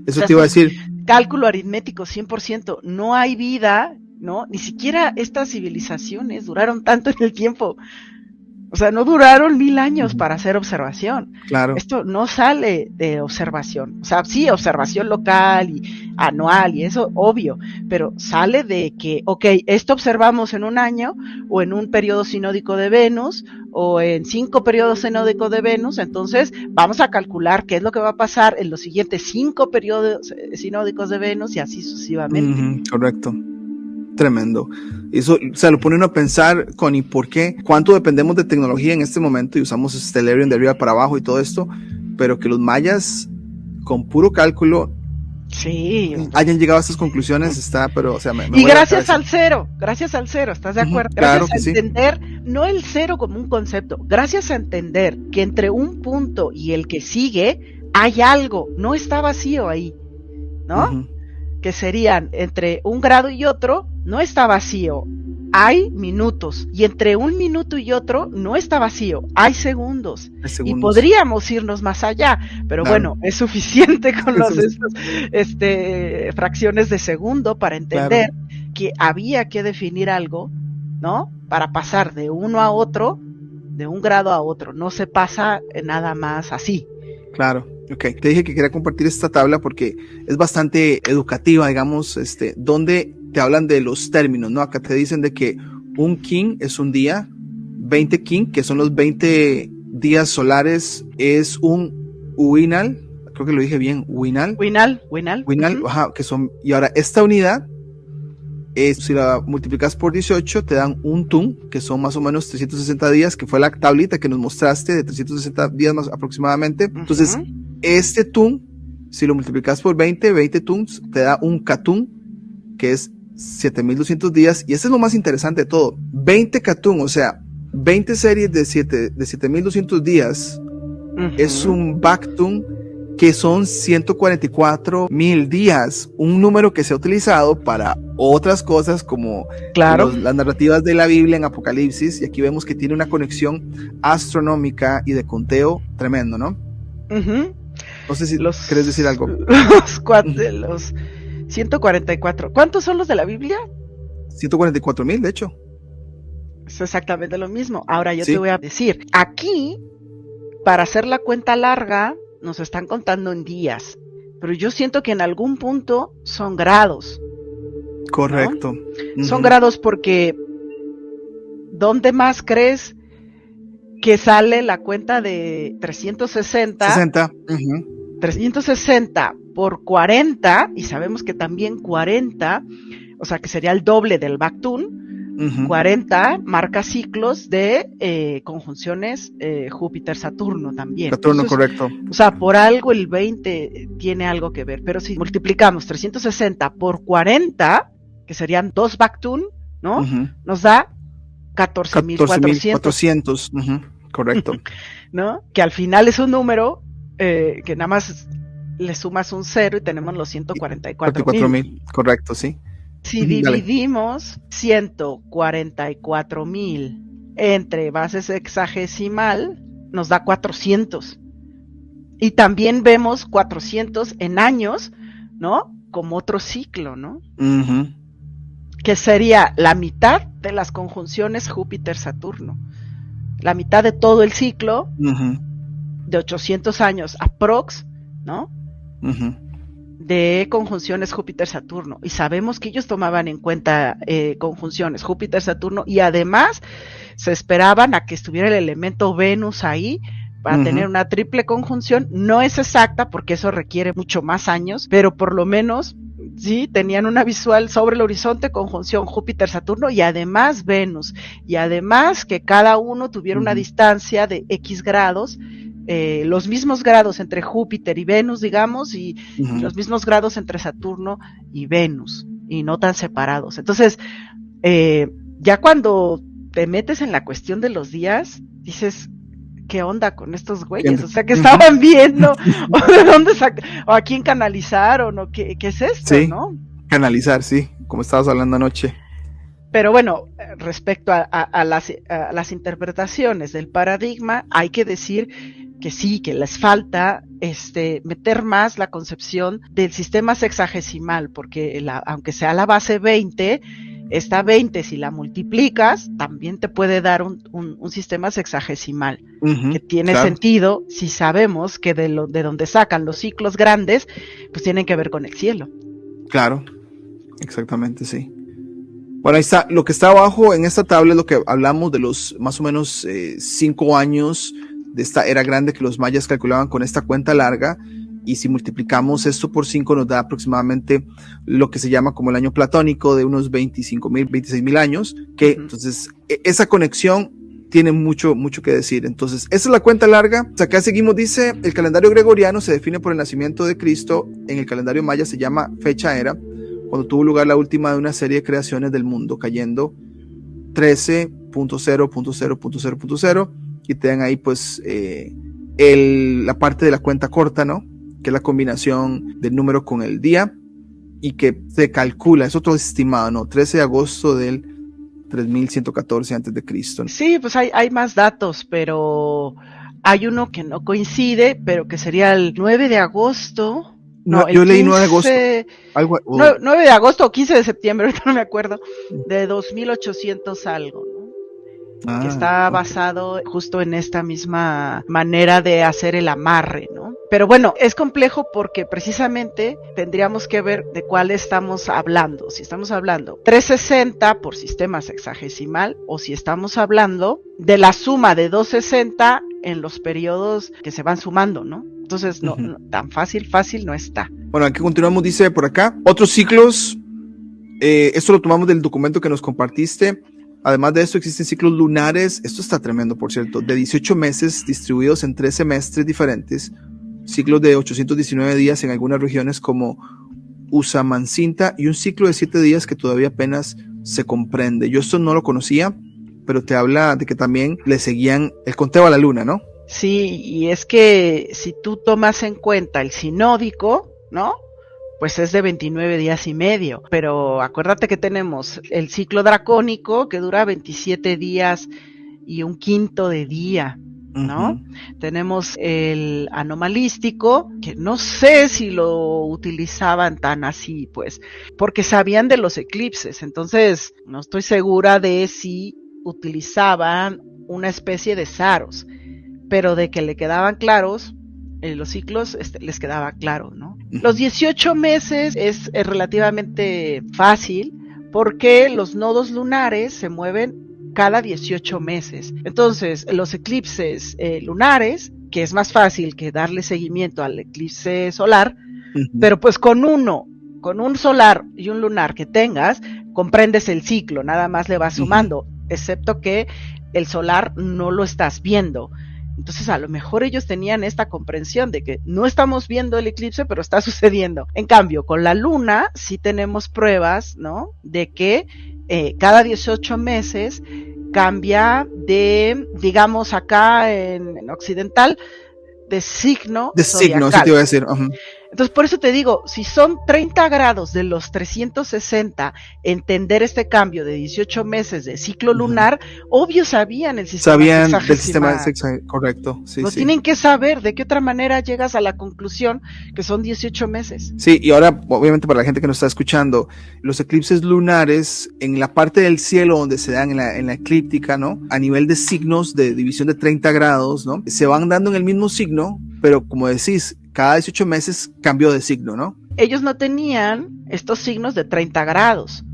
Eso te iba a decir. Cálculo aritmético 100%, no hay vida, ¿no? Ni siquiera estas civilizaciones duraron tanto en el tiempo. O sea, no duraron 1000 años para hacer observación. Claro. Esto no sale de observación. O sea, sí, observación local y anual y eso, obvio, pero sale de que, esto observamos en un año o en un periodo sinódico de Venus o en 5 periodos sinódicos de Venus, entonces vamos a calcular qué es lo que va a pasar en los siguientes 5 periodos sinódicos de Venus y así sucesivamente. Correcto. Tremendo. Eso, o sea, lo pone uno a pensar, Connie, ¿por qué? ¿Cuánto dependemos de tecnología en este momento y usamos Stellarium de arriba para abajo y todo esto? Pero que los mayas, con puro cálculo, hayan llegado a estas conclusiones, pero, o sea, y gracias al cero, ¿estás de acuerdo? Claro gracias a entender, no el cero como un concepto, gracias a entender que entre un punto y el que sigue hay algo, no está vacío ahí, ¿no? Que serían entre un grado y otro, no está vacío, hay minutos, y entre un minuto y otro no está vacío, hay segundos. Y podríamos irnos más allá, pero bueno, es suficiente con fracciones de segundo para entender que había que definir algo, ¿no? Para pasar de uno a otro, de un grado a otro, no se pasa nada más así. Claro. Te dije que quería compartir esta tabla porque es bastante educativa, digamos, donde te hablan de los términos, ¿no? Acá te dicen de que un kin es un día, 20 kin, que son los 20 días solares, es un winal, creo que lo dije bien, winal, ajá, que son, y ahora esta unidad, si la multiplicas por 18, te dan un tun, que son más o menos 360 días, que fue la tablita que nos mostraste, de 360 días más aproximadamente. Entonces, este tun, si lo multiplicas por 20 tuns, te da un katun, que es 7200 días, y este es lo más interesante de todo. 20 katun, o sea, 20 series de 7200 días, es un baktun, que son 144,000 días, un número que se ha utilizado para otras cosas como Claro. las narrativas de la Biblia en Apocalipsis, y aquí vemos que tiene una conexión astronómica y de conteo tremendo, ¿no? Uh-huh. No sé si querés decir algo. Los 144. ¿Cuántos son los de la Biblia? 144,000, de hecho. Es exactamente lo mismo. Ahora yo Sí. te voy a decir, aquí, para hacer la cuenta larga, nos están contando en días, pero yo siento que en algún punto son grados. Correcto. ¿no? Uh-huh. Son grados porque ¿dónde más crees que sale la cuenta de 360? 60. Uh-huh. 360 por 40, y sabemos que también 40, o sea que sería el doble del Bactún, uh-huh. 40 marca ciclos de conjunciones Júpiter-Saturno también. Saturno, entonces, correcto. O sea, por algo el 20 tiene algo que ver, pero si multiplicamos 360 por 40, que serían 2 Bactún, ¿no? Uh-huh. Nos da 14,400. Uh-huh. Correcto. ¿No? Que al final es un número que nada más le sumas un 0 y tenemos los 144,000. Correcto, sí. Si dividimos 144,000 entre base sexagesimal, nos da 400. Y también vemos 400 en años, ¿no? Como otro ciclo, ¿no? Uh-huh. Que sería la mitad de las conjunciones Júpiter-Saturno. La mitad de todo el ciclo, uh-huh. de 800 años aprox, ¿no? Uh-huh. De conjunciones Júpiter-Saturno. Y sabemos que ellos tomaban en cuenta conjunciones Júpiter-Saturno y además se esperaban a que estuviera el elemento Venus ahí para uh-huh. tener una triple conjunción. No es exacta porque eso requiere mucho más años, pero por lo menos sí tenían una visual sobre el horizonte, conjunción Júpiter-Saturno y además Venus. Y además que cada uno tuviera uh-huh. una distancia de X grados, los mismos grados entre Júpiter y Venus, digamos, y uh-huh. los mismos grados entre Saturno y Venus, y no tan separados. Entonces, ya cuando te metes en la cuestión de los días, dices, ¿qué onda con estos güeyes? O sea, ¿qué estaban viendo? ¿O de dónde o a quién canalizaron? ¿O qué es esto, sí, no? Canalizar, sí, como estabas hablando anoche. Pero bueno, respecto a las interpretaciones del paradigma, hay que decir que sí, que les falta meter más la concepción del sistema sexagesimal, porque aunque sea la base 20, esta 20 si la multiplicas, también te puede dar un sistema sexagesimal, uh-huh, que tiene sentido si sabemos que de donde sacan los ciclos grandes, pues tienen que ver con el cielo. Claro, exactamente, sí. Bueno, ahí está, lo que está abajo en esta tabla es lo que hablamos de los más o menos 5 años de esta era grande que los mayas calculaban con esta cuenta larga, y si multiplicamos esto por 5 nos da aproximadamente lo que se llama como el año platónico de unos 25,000, 26,000 años, que uh-huh. Entonces esa conexión tiene mucho que decir. Entonces esa es la cuenta larga. Acá seguimos, dice, el calendario gregoriano se define por el nacimiento de Cristo, en el calendario maya se llama fecha era, cuando tuvo lugar la última de una serie de creaciones del mundo, cayendo 13.0.0.0.0, y te dan ahí pues la parte de la cuenta corta, ¿no? Que es la combinación del número con el día, y que se calcula, es otro estimado, ¿no? 13 de agosto del 3114 antes de Cristo. Sí, pues hay más datos, pero hay uno que no coincide, pero que sería el 9 de agosto. No, yo leí 9 de agosto. 9 de agosto o 15 de septiembre, ahorita no me acuerdo, de 2800 algo, ¿no? Que está basado justo en esta misma manera de hacer el amarre, ¿no? Pero bueno, es complejo porque precisamente tendríamos que ver de cuál estamos hablando. Si estamos hablando 360 por sistema sexagesimal, o si estamos hablando de la suma de 260 en los periodos que se van sumando, ¿no? Entonces, no, tan fácil no está. Bueno, aquí continuamos, dice por acá, otros ciclos, esto lo tomamos del documento que nos compartiste. Además de esto, existen ciclos lunares, esto está tremendo, por cierto, de 18 meses distribuidos en 3 semestres diferentes, ciclos de 819 días en algunas regiones como Usamancinta, y un ciclo de 7 días que todavía apenas se comprende. Yo esto no lo conocía, pero te habla de que también le seguían el conteo a la luna, ¿no? Sí, y es que si tú tomas en cuenta el sinódico, ¿no? pues es de 29 días y medio. Pero acuérdate que tenemos el ciclo dracónico que dura 27 días y un quinto de día, ¿no? Uh-huh. Tenemos el anomalístico, que no sé si lo utilizaban tan así, pues, porque sabían de los eclipses. Entonces, no estoy segura de si utilizaban una especie de saros, pero de que le quedaban claros los ciclos, les quedaba claro, ¿no? Uh-huh. Los 18 meses es relativamente fácil porque los nodos lunares se mueven cada 18 meses. Entonces, los eclipses lunares, que es más fácil que darle seguimiento al eclipse solar, uh-huh. Pero pues con un solar y un lunar que tengas, comprendes el ciclo, nada más le vas sumando, uh-huh. Excepto que el solar no lo estás viendo. Entonces, a lo mejor ellos tenían esta comprensión de que no estamos viendo el eclipse, pero está sucediendo. En cambio, con la luna sí tenemos pruebas, ¿no? De que cada 18 meses cambia de, digamos, acá en occidental, de signo. De signo, sí te iba a decir. Uh-huh. Entonces, por eso te digo, si son 30 grados de los 360, entender este cambio de 18 meses de ciclo lunar, uh-huh. Obvio sabían el sistema Sabían del sistema sexagesimal, correcto. Sí, lo tienen que saber, de qué otra manera llegas a la conclusión que son 18 meses. Sí, y ahora, obviamente, para la gente que nos está escuchando, los eclipses lunares, en la parte del cielo donde se dan en la eclíptica, ¿no? A nivel de signos de división de 30 grados, ¿no? Se van dando en el mismo signo, pero como decís, cada 18 meses cambió de signo, ¿no? Ellos no tenían estos signos de 30 grados,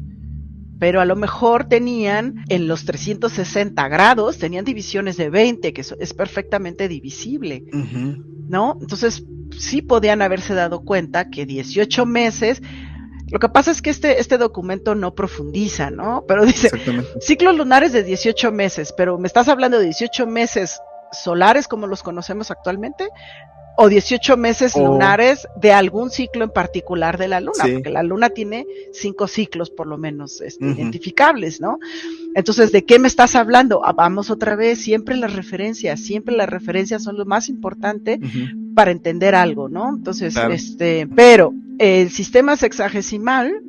pero a lo mejor tenían en los 360 grados, tenían divisiones de 20, que es perfectamente divisible, uh-huh. ¿No? Entonces, sí podían haberse dado cuenta que 18 meses, lo que pasa es que este documento no profundiza, ¿no? Pero dice, ciclos lunares de 18 meses, pero ¿me estás hablando de 18 meses solares como los conocemos actualmente? O 18 meses lunares de algún ciclo en particular de la luna, sí. Porque la luna tiene 5 ciclos por lo menos uh-huh. Identificables, ¿no? Entonces, ¿de qué me estás hablando? Vamos otra vez, siempre las referencias son lo más importante uh-huh. Para entender algo, ¿no? Entonces, claro. Pero el sistema sexagesimal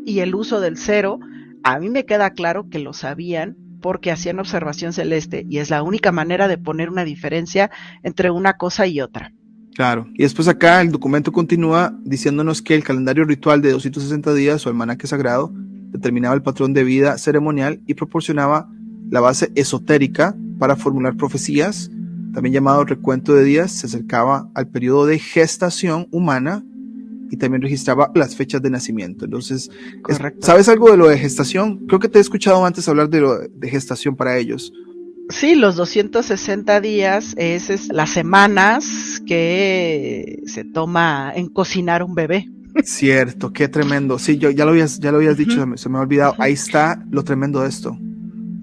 y el uso del cero, a mí me queda claro que lo sabían, porque hacían observación celeste y es la única manera de poner una diferencia entre una cosa y otra. Claro, y después acá el documento continúa diciéndonos que el calendario ritual de 260 días o almanaque sagrado determinaba el patrón de vida ceremonial y proporcionaba la base esotérica para formular profecías, también llamado recuento de días, se acercaba al periodo de gestación humana y también registraba las fechas de nacimiento. Entonces, ¿sabes algo de lo de gestación? Creo que te he escuchado antes hablar de lo de gestación para ellos. Sí, los 260 días es las semanas que se toma en cocinar un bebé. Cierto, qué tremendo. Sí, ya lo habías uh-huh. dicho, se me ha olvidado. Uh-huh. Ahí está lo tremendo de esto.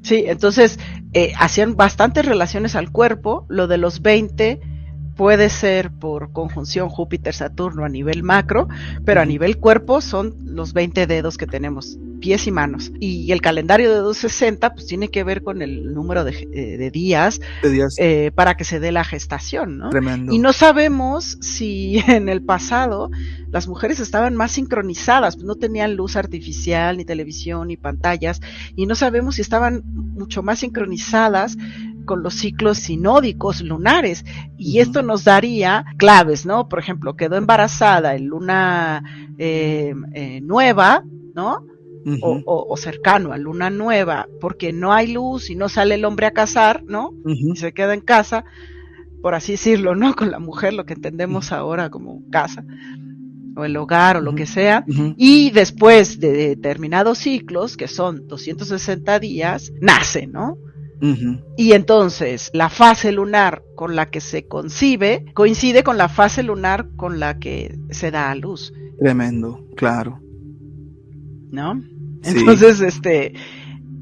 Sí, entonces hacían bastantes relaciones al cuerpo. Lo de los 20 puede ser por conjunción Júpiter-Saturno a nivel macro, pero a nivel cuerpo son los 20 dedos que tenemos, pies y manos. Y el calendario de 260 pues tiene que ver con el número de días, para que se dé la gestación, ¿no? Tremendo. Y no sabemos si en el pasado las mujeres estaban más sincronizadas, pues no tenían luz artificial, ni televisión, ni pantallas, y no sabemos si estaban mucho más sincronizadas con los ciclos sinódicos lunares, y esto nos daría claves, ¿no? Por ejemplo, quedó embarazada en luna nueva, ¿no? Uh-huh. O cercano a luna nueva, porque no hay luz y no sale el hombre a cazar, ¿no? Uh-huh. Y se queda en casa, por así decirlo, ¿no? Con la mujer, lo que entendemos ahora como casa, o el hogar, o lo que sea, y después de determinados ciclos, que son 260 días, nace, ¿no? Y entonces la fase lunar con la que se concibe coincide con la fase lunar con la que se da a luz. Tremendo, claro. ¿No? Entonces,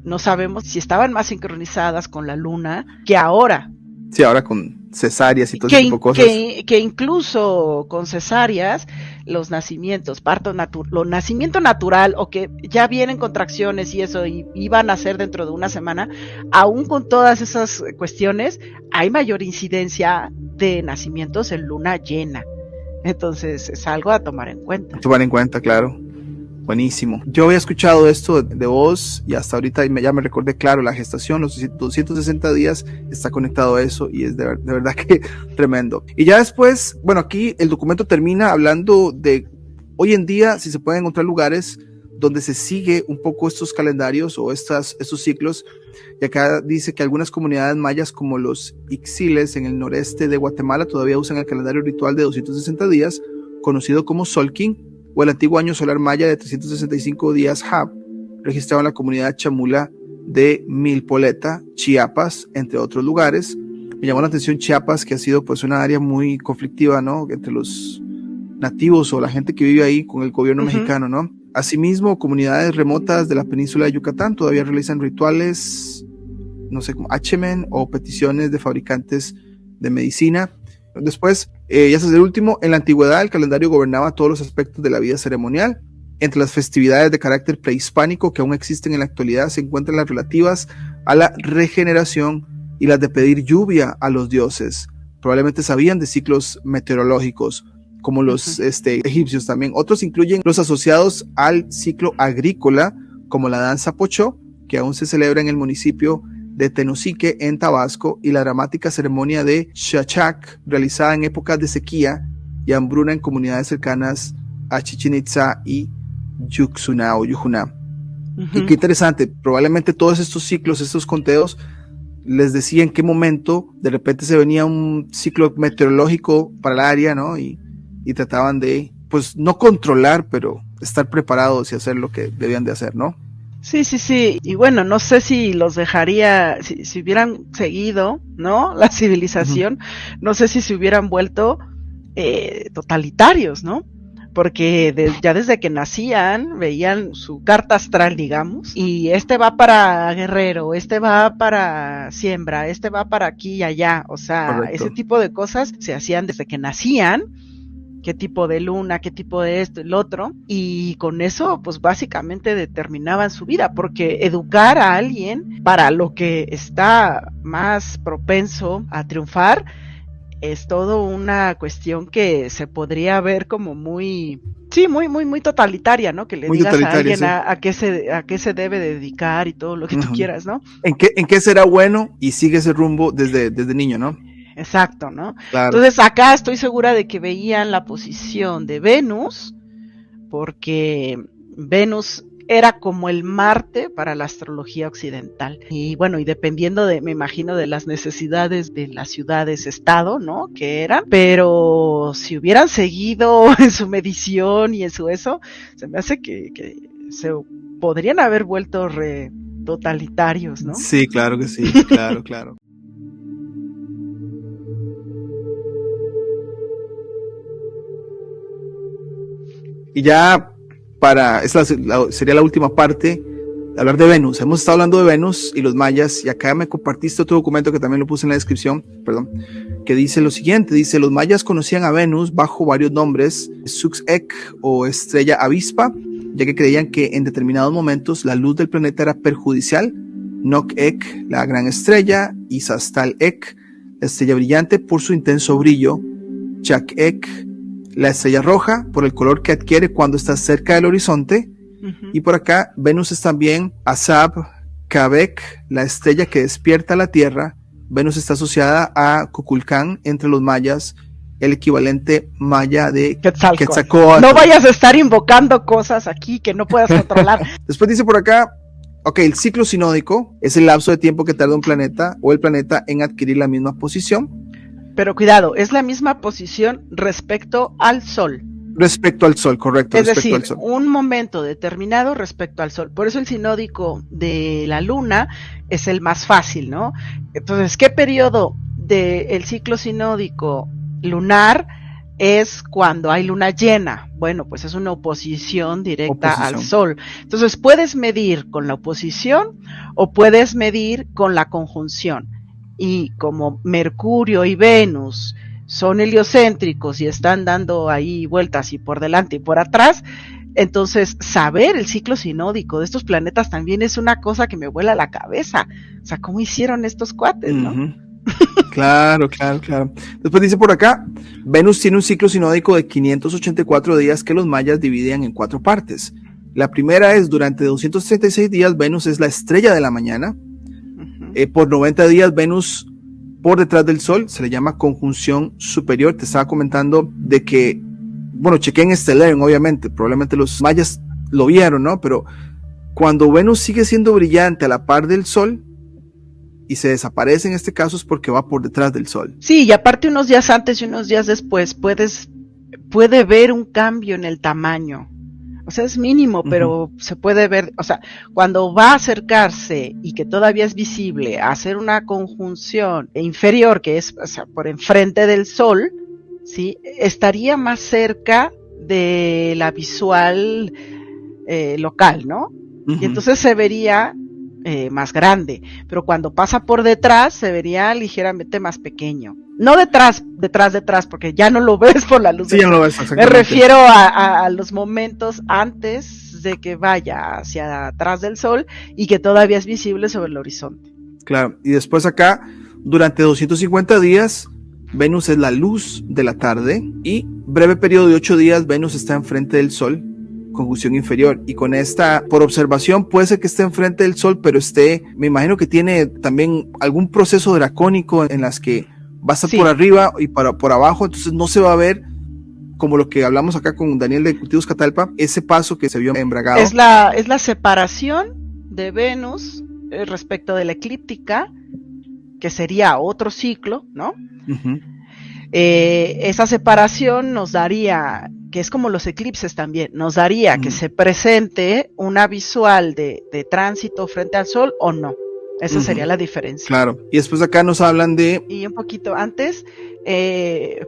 no sabemos si estaban más sincronizadas con la luna que ahora. Sí, ahora con cesáreas y todo ese tipo de cosas. Que incluso con cesáreas, los nacimientos, lo nacimiento natural, o que ya vienen contracciones y eso, y iban a ser dentro de una semana, aún con todas esas cuestiones, hay mayor incidencia de nacimientos en luna llena. Entonces es algo a tomar en cuenta. Tomar en cuenta, claro. Buenísimo. Yo había escuchado esto de vos y hasta ahorita ya me recordé, claro, la gestación, los 260 días está conectado a eso y es de verdad que tremendo. Y ya después, bueno, aquí el documento termina hablando de hoy en día si se pueden encontrar lugares donde se sigue un poco estos calendarios o estos ciclos. Y acá dice que algunas comunidades mayas como los Ixtiles en el noreste de Guatemala todavía usan el calendario ritual de 260 días, conocido como Solkin, o el antiguo año solar maya de 365 días Hab, registrado en la comunidad chamula de Milpoleta, Chiapas, entre otros lugares. Me llamó la atención Chiapas, que ha sido pues una área muy conflictiva, ¿no?, entre los nativos o la gente que vive ahí con el gobierno mexicano, ¿no? Asimismo, comunidades remotas de la península de Yucatán todavía realizan rituales, no sé, como Achemen o peticiones de fabricantes de medicina. Después, ya es el último, en la antigüedad el calendario gobernaba todos los aspectos de la vida ceremonial. Entre las festividades de carácter prehispánico que aún existen en la actualidad se encuentran las relativas a la regeneración y las de pedir lluvia a los dioses. Probablemente sabían de ciclos meteorológicos, como los egipcios también. Otros incluyen los asociados al ciclo agrícola, como la danza pochó, que aún se celebra en el municipio de Tenosique, en Tabasco, y la dramática ceremonia de Xachac, realizada en épocas de sequía y hambruna en comunidades cercanas a Chichén Itzá y Yuxuna o Yujuna. Y qué interesante, probablemente todos estos ciclos, estos conteos, les decía en qué momento de repente se venía un ciclo meteorológico para el área, ¿no? Y trataban de, pues, no controlar, pero estar preparados y hacer lo que debían de hacer, ¿no? Sí. Y bueno, no sé si los dejaría, si hubieran seguido, ¿no?, la civilización, no sé si se hubieran vuelto totalitarios, ¿no? Porque ya desde que nacían veían su carta astral, digamos, y este va para guerrero, este va para siembra, este va para aquí y allá, o sea, correcto, ese tipo de cosas se hacían desde que nacían. Qué tipo de luna, qué tipo de esto y lo otro, y con eso pues básicamente determinaban su vida, porque educar a alguien para lo que está más propenso a triunfar es todo una cuestión que se podría ver como muy totalitaria, ¿no? Que le muy digas a alguien, sí, a qué se debe dedicar y todo lo que tú quieras, ¿no? ¿En qué será bueno? Y sigue ese rumbo desde niño, ¿no? Exacto, ¿no? Claro. Entonces acá estoy segura de que veían la posición de Venus, porque Venus era como el Marte para la astrología occidental. Y bueno, y dependiendo me imagino, de las necesidades de las ciudades-estado, ¿no?, que eran, pero si hubieran seguido en su medición y en su eso, se me hace que se podrían haber vuelto totalitarios, ¿no? Sí, claro que sí, claro. Y ya sería la última parte, hablar de Venus. Hemos estado hablando de Venus y los mayas, y acá me compartiste otro documento que también lo puse en la descripción, que dice lo siguiente, dice: los mayas conocían a Venus bajo varios nombres, Sux-Ek o estrella avispa, ya que creían que en determinados momentos la luz del planeta era perjudicial, Nok-Ek, la gran estrella, y Sastal-Ek, la estrella brillante por su intenso brillo, Chak-Ek, la estrella roja, por el color que adquiere cuando está cerca del horizonte. Y por acá, Venus es también Azab-Kabek, la estrella que despierta la Tierra. Venus está asociada a Kukulcán entre los mayas, el equivalente maya de Quetzalcóatl. No vayas a estar invocando cosas aquí que no puedas controlar. Después dice por acá, el ciclo sinódico es el lapso de tiempo que tarda un planeta o el planeta en adquirir la misma posición. Pero cuidado, es la misma posición respecto al Sol. Respecto al Sol, correcto. Es decir, un momento determinado respecto al Sol. Por eso el sinódico de la Luna es el más fácil, ¿no? Entonces, ¿qué periodo del ciclo sinódico lunar es cuando hay luna llena? Bueno, pues es una oposición directa al Sol. Entonces, puedes medir con la oposición o puedes medir con la conjunción. Y como Mercurio y Venus son heliocéntricos y están dando ahí vueltas y por delante y por atrás, entonces saber el ciclo sinódico de estos planetas también es una cosa que me vuela la cabeza. O sea, ¿cómo hicieron estos cuates, no? Claro, claro, claro. Después dice por acá, Venus tiene un ciclo sinódico de 584 días que los mayas dividían en 4 partes. La primera es, durante 266 días, Venus es la estrella de la mañana. Por 90 días, Venus por detrás del Sol, se le llama conjunción superior. Te estaba comentando de que, bueno, chequé en Stellarium, obviamente, probablemente los mayas lo vieron, ¿no? Pero cuando Venus sigue siendo brillante a la par del Sol y se desaparece en este caso es porque va por detrás del Sol. Sí, y aparte unos días antes y unos días después puede ver un cambio en el tamaño. O sea, es mínimo, pero se puede ver, o sea, cuando va a acercarse y que todavía es visible a hacer una conjunción inferior, que es, o sea, por enfrente del Sol, ¿sí? Estaría más cerca de la visual local, ¿no? Y entonces se vería más grande, pero cuando pasa por detrás se vería ligeramente más pequeño. No detrás, porque ya no lo ves por la luz. Sí, ya no lo ves, exactamente. Me refiero a los momentos antes de que vaya hacia atrás del Sol y que todavía es visible sobre el horizonte. Claro, y después acá, durante 250 días, Venus es la luz de la tarde y breve periodo de 8 días, Venus está enfrente del Sol, conjunción inferior, y con esta, por observación, puede ser que esté enfrente del Sol, pero me imagino que tiene también algún proceso dracónico en las que va a estar por arriba y por abajo, entonces no se va a ver como lo que hablamos acá con Daniel de Cultivos Catalpa, ese paso que se vio en Bragado. Es la separación de Venus respecto de la eclíptica, que sería otro ciclo, ¿no? Esa separación nos daría, que es como los eclipses también, nos daría que se presente una visual de tránsito frente al Sol o no. Esa sería la diferencia. Claro, y después acá nos hablan de... Y un poquito antes,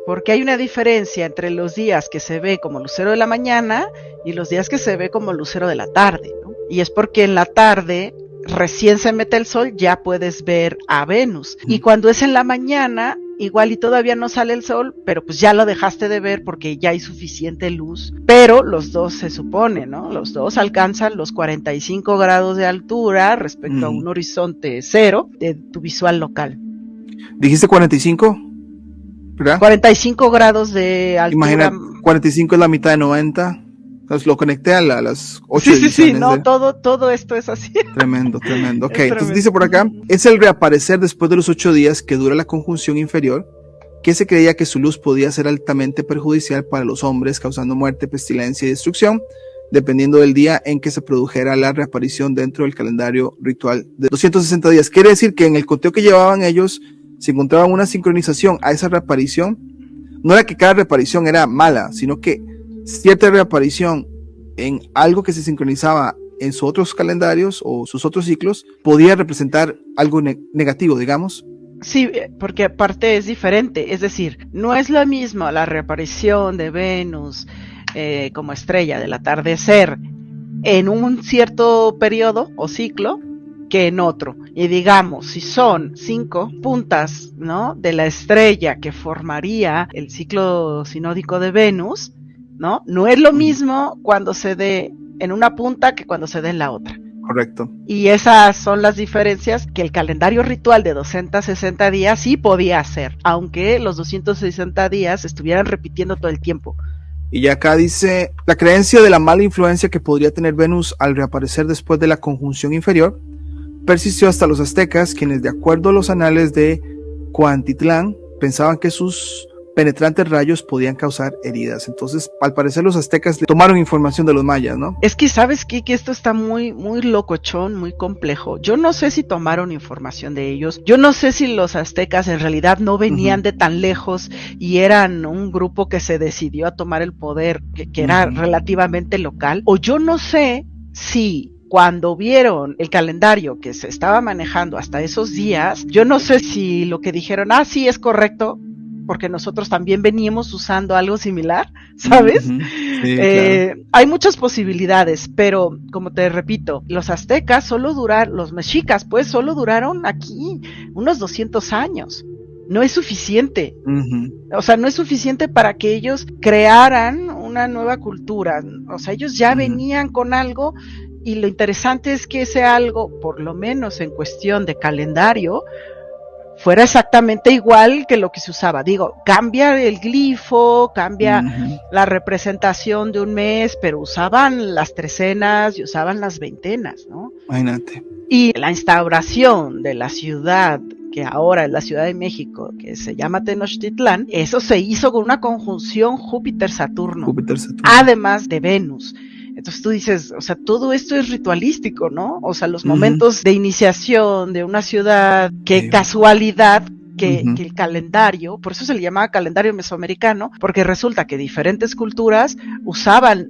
porque hay una diferencia entre los días que se ve como lucero de la mañana y los días que se ve como lucero de la tarde, ¿no? Y es porque en la tarde, recién se mete el Sol, ya puedes ver a Venus. Y cuando es en la mañana, igual y todavía no sale el Sol, pero pues ya lo dejaste de ver porque ya hay suficiente luz. Pero los dos se supone, ¿no? Los dos alcanzan los 45 grados de altura respecto a un horizonte cero de tu visual local. ¿Dijiste 45? ¿Verdad? 45 grados de altura. Imagina, 45 es la mitad de 90. Entonces lo conecté a las 8 Sí, no, todo esto es así. Tremendo. Ok, entonces dice por acá, es el reaparecer después de los 8 días que dura la conjunción inferior, que se creía que su luz podía ser altamente perjudicial para los hombres, causando muerte, pestilencia y destrucción, dependiendo del día en que se produjera la reaparición dentro del calendario ritual de 260 días. Quiere decir que en el conteo que llevaban ellos, se encontraba una sincronización a esa reaparición. No era que cada reaparición era mala, sino que cierta reaparición en algo que se sincronizaba en sus otros calendarios o sus otros ciclos podía representar algo negativo, digamos. Sí, porque aparte es diferente, es decir, no es lo mismo la reaparición de Venus como estrella del atardecer en un cierto periodo o ciclo que en otro. Y digamos, si son 5 puntas, ¿no?, de la estrella que formaría el ciclo sinódico de Venus, ¿no? No es lo mismo cuando se dé en una punta que cuando se dé en la otra. Correcto. Y esas son las diferencias que el calendario ritual de 260 días sí podía hacer, aunque los 260 días estuvieran repitiendo todo el tiempo. Y ya acá dice, la creencia de la mala influencia que podría tener Venus al reaparecer después de la conjunción inferior persistió hasta los aztecas, quienes de acuerdo a los anales de Cuantitlán pensaban que sus penetrantes rayos podían causar heridas. Entonces, al parecer los aztecas tomaron información de los mayas, ¿no? Es que, ¿sabes qué? Que esto está muy locochón, muy complejo. Yo no sé si tomaron información de ellos. Yo no sé si los aztecas en realidad no venían de tan lejos y eran un grupo que se decidió a tomar el poder, que era relativamente local. O yo no sé si cuando vieron el calendario que se estaba manejando hasta esos días, yo no sé si lo que dijeron, sí, es correcto, porque nosotros también veníamos usando algo similar, ¿sabes? Sí, claro. Hay muchas posibilidades, pero como te repito, los aztecas los mexicas pues solo duraron aquí unos 200 años. No es suficiente. O sea, no es suficiente para que ellos crearan una nueva cultura. O sea, ellos ya venían con algo, y lo interesante es que ese algo, por lo menos en cuestión de calendario, fuera exactamente igual que lo que se usaba. Digo, cambia el glifo, cambia la representación de un mes, pero usaban las trecenas y usaban las veintenas, ¿no? Imagínate. Y la instauración de la ciudad, que ahora es la Ciudad de México, que se llama Tenochtitlán, eso se hizo con una conjunción Júpiter-Saturno, además de Venus. Entonces tú dices, o sea, todo esto es ritualístico, ¿no? O sea, los momentos de iniciación de una ciudad, qué casualidad que el calendario, por eso se le llamaba calendario mesoamericano, porque resulta que diferentes culturas usaban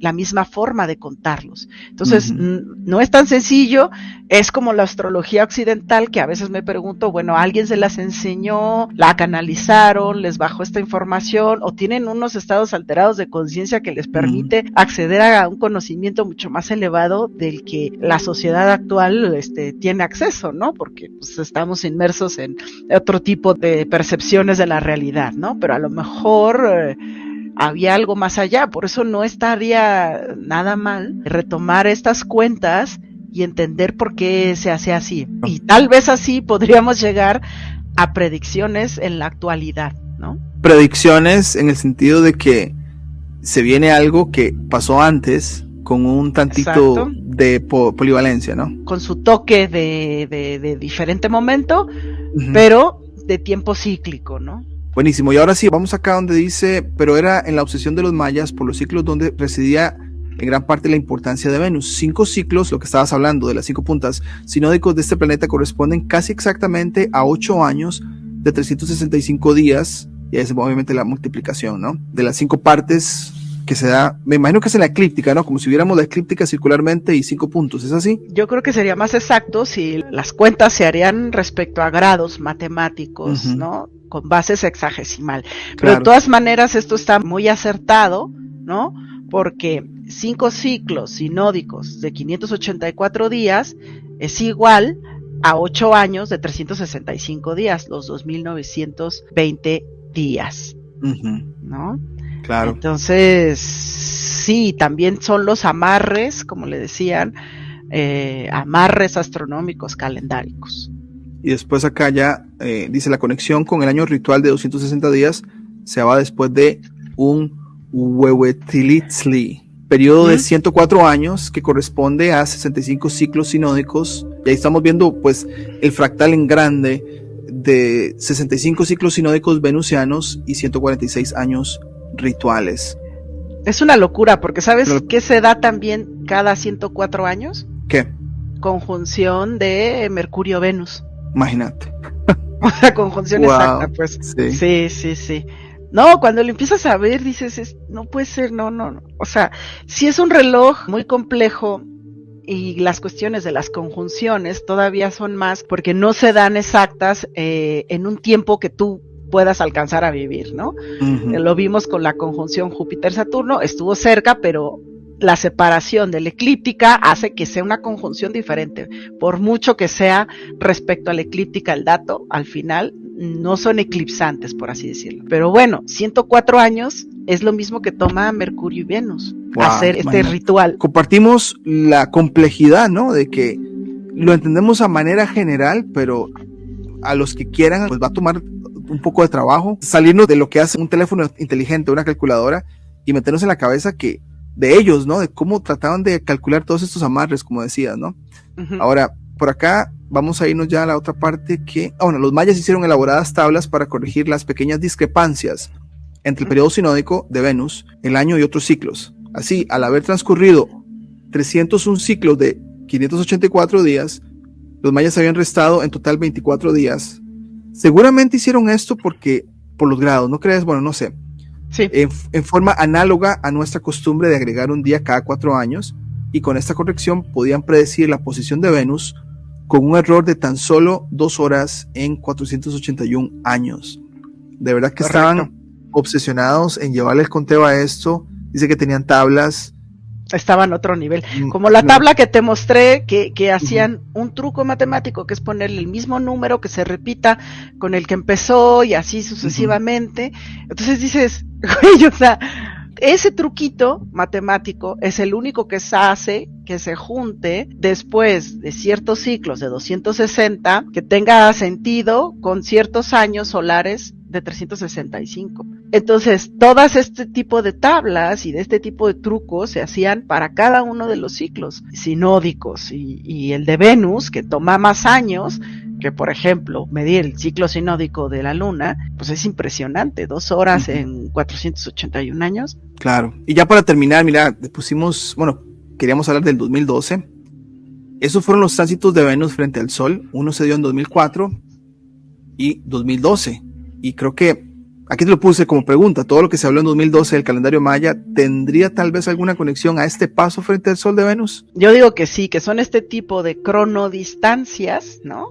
la misma forma de contarlos. Entonces, no es tan sencillo, es como la astrología occidental, que a veces me pregunto, bueno, ¿alguien se las enseñó, la canalizaron, les bajó esta información, o tienen unos estados alterados de conciencia que les permite acceder a un conocimiento mucho más elevado del que la sociedad actual tiene acceso, ¿no? Porque pues, estamos inmersos en otro tipo de percepciones de la realidad, ¿no? Pero a lo mejor había algo más allá, por eso no estaría nada mal retomar estas cuentas y entender por qué se hace así. Y tal vez así podríamos llegar a predicciones en la actualidad, ¿no? Predicciones en el sentido de que se viene algo que pasó antes con un tantito de polivalencia, ¿no? Con su toque de diferente momento, pero de tiempo cíclico, ¿no? Buenísimo, y ahora sí, vamos acá donde dice, pero era en la obsesión de los mayas por los ciclos donde residía en gran parte la importancia de Venus. 5 ciclos, lo que estabas hablando de las 5 puntas sinódicos de este planeta corresponden casi exactamente a 8 años de 365 días, y es obviamente la multiplicación, ¿no? De las 5 partes que se da, me imagino que es en la eclíptica, ¿no? Como si viéramos la eclíptica circularmente y 5 puntos, ¿es así? Yo creo que sería más exacto si las cuentas se harían respecto a grados matemáticos, ¿no? Con base sexagesimal. Claro. Pero de todas maneras esto está muy acertado, ¿no? Porque 5 ciclos sinódicos de 584 días es igual a 8 años de 365 días, los 2920 días, ¿no? Claro. Entonces, sí, también son los amarres, como le decían, amarres astronómicos calendáricos. Y después acá ya dice la conexión con el año ritual de 260 días se va después de un Huehuetilitzli, periodo de 104 años que corresponde a 65 ciclos sinódicos. Y ahí estamos viendo pues el fractal en grande de 65 ciclos sinódicos venusianos y 146 años rituales. Es una locura, porque ¿sabes qué se da también cada 104 años? ¿Qué? Conjunción de Mercurio-Venus. Imagínate. O sea, conjunción exacta, pues. Sí. No, cuando lo empiezas a ver, dices, no puede ser, no. O sea, sí es un reloj muy complejo y las cuestiones de las conjunciones todavía son más, porque no se dan exactas en un tiempo que tú puedas alcanzar a vivir, ¿no? Lo vimos con la conjunción Júpiter-Saturno, estuvo cerca, pero la separación de la eclíptica hace que sea una conjunción diferente. Por mucho que sea respecto a la eclíptica el dato, al final no son eclipsantes, por así decirlo. Pero bueno, 104 años es lo mismo que toma Mercurio y Venus hacer este ritual. Compartimos la complejidad, ¿no? De que lo entendemos a manera general, pero a los que quieran, pues va a tomar un poco de trabajo salirnos de lo que hace un teléfono inteligente, una calculadora, y meternos en la cabeza que de ellos, ¿no? De cómo trataban de calcular todos estos amarres, como decías, ¿no? Ahora, por acá vamos a irnos ya a la otra parte que, bueno, los mayas hicieron elaboradas tablas para corregir las pequeñas discrepancias entre el periodo sinódico de Venus, el año y otros ciclos. Así, al haber transcurrido 301 ciclos de 584 días, los mayas habían restado en total 24 días. Seguramente hicieron esto porque, por los grados, ¿no crees? Bueno, no sé. Sí. En forma análoga a nuestra costumbre de agregar un día cada 4 años, y con esta corrección podían predecir la posición de Venus con un error de tan solo 2 horas en 481 años. De verdad que Correcto. Estaban obsesionados en llevarle el conteo a esto. Dice que tenían tablas. Estaban a otro nivel. Como la tabla que te mostré, que hacían un truco matemático, que es ponerle el mismo número que se repita con el que empezó y así sucesivamente. Entonces dices, güey, o sea, ese truquito matemático es el único que se hace que se junte después de ciertos ciclos de 260, que tenga sentido con ciertos años solares de 365. Entonces, todas este tipo de tablas y de este tipo de trucos se hacían para cada uno de los ciclos sinódicos, y el de Venus, que toma más años, que por ejemplo, medir el ciclo sinódico de la Luna, pues es impresionante, 2 horas en 481 años. Claro, y ya para terminar, mira, queríamos hablar del 2012. Esos fueron los tránsitos de Venus frente al Sol. Uno se dio en 2004 y 2012. Y creo que, aquí te lo puse como pregunta, todo lo que se habló en 2012 del calendario maya, ¿tendría tal vez alguna conexión a este paso frente al Sol de Venus? Yo digo que sí, que son este tipo de cronodistancias, ¿no?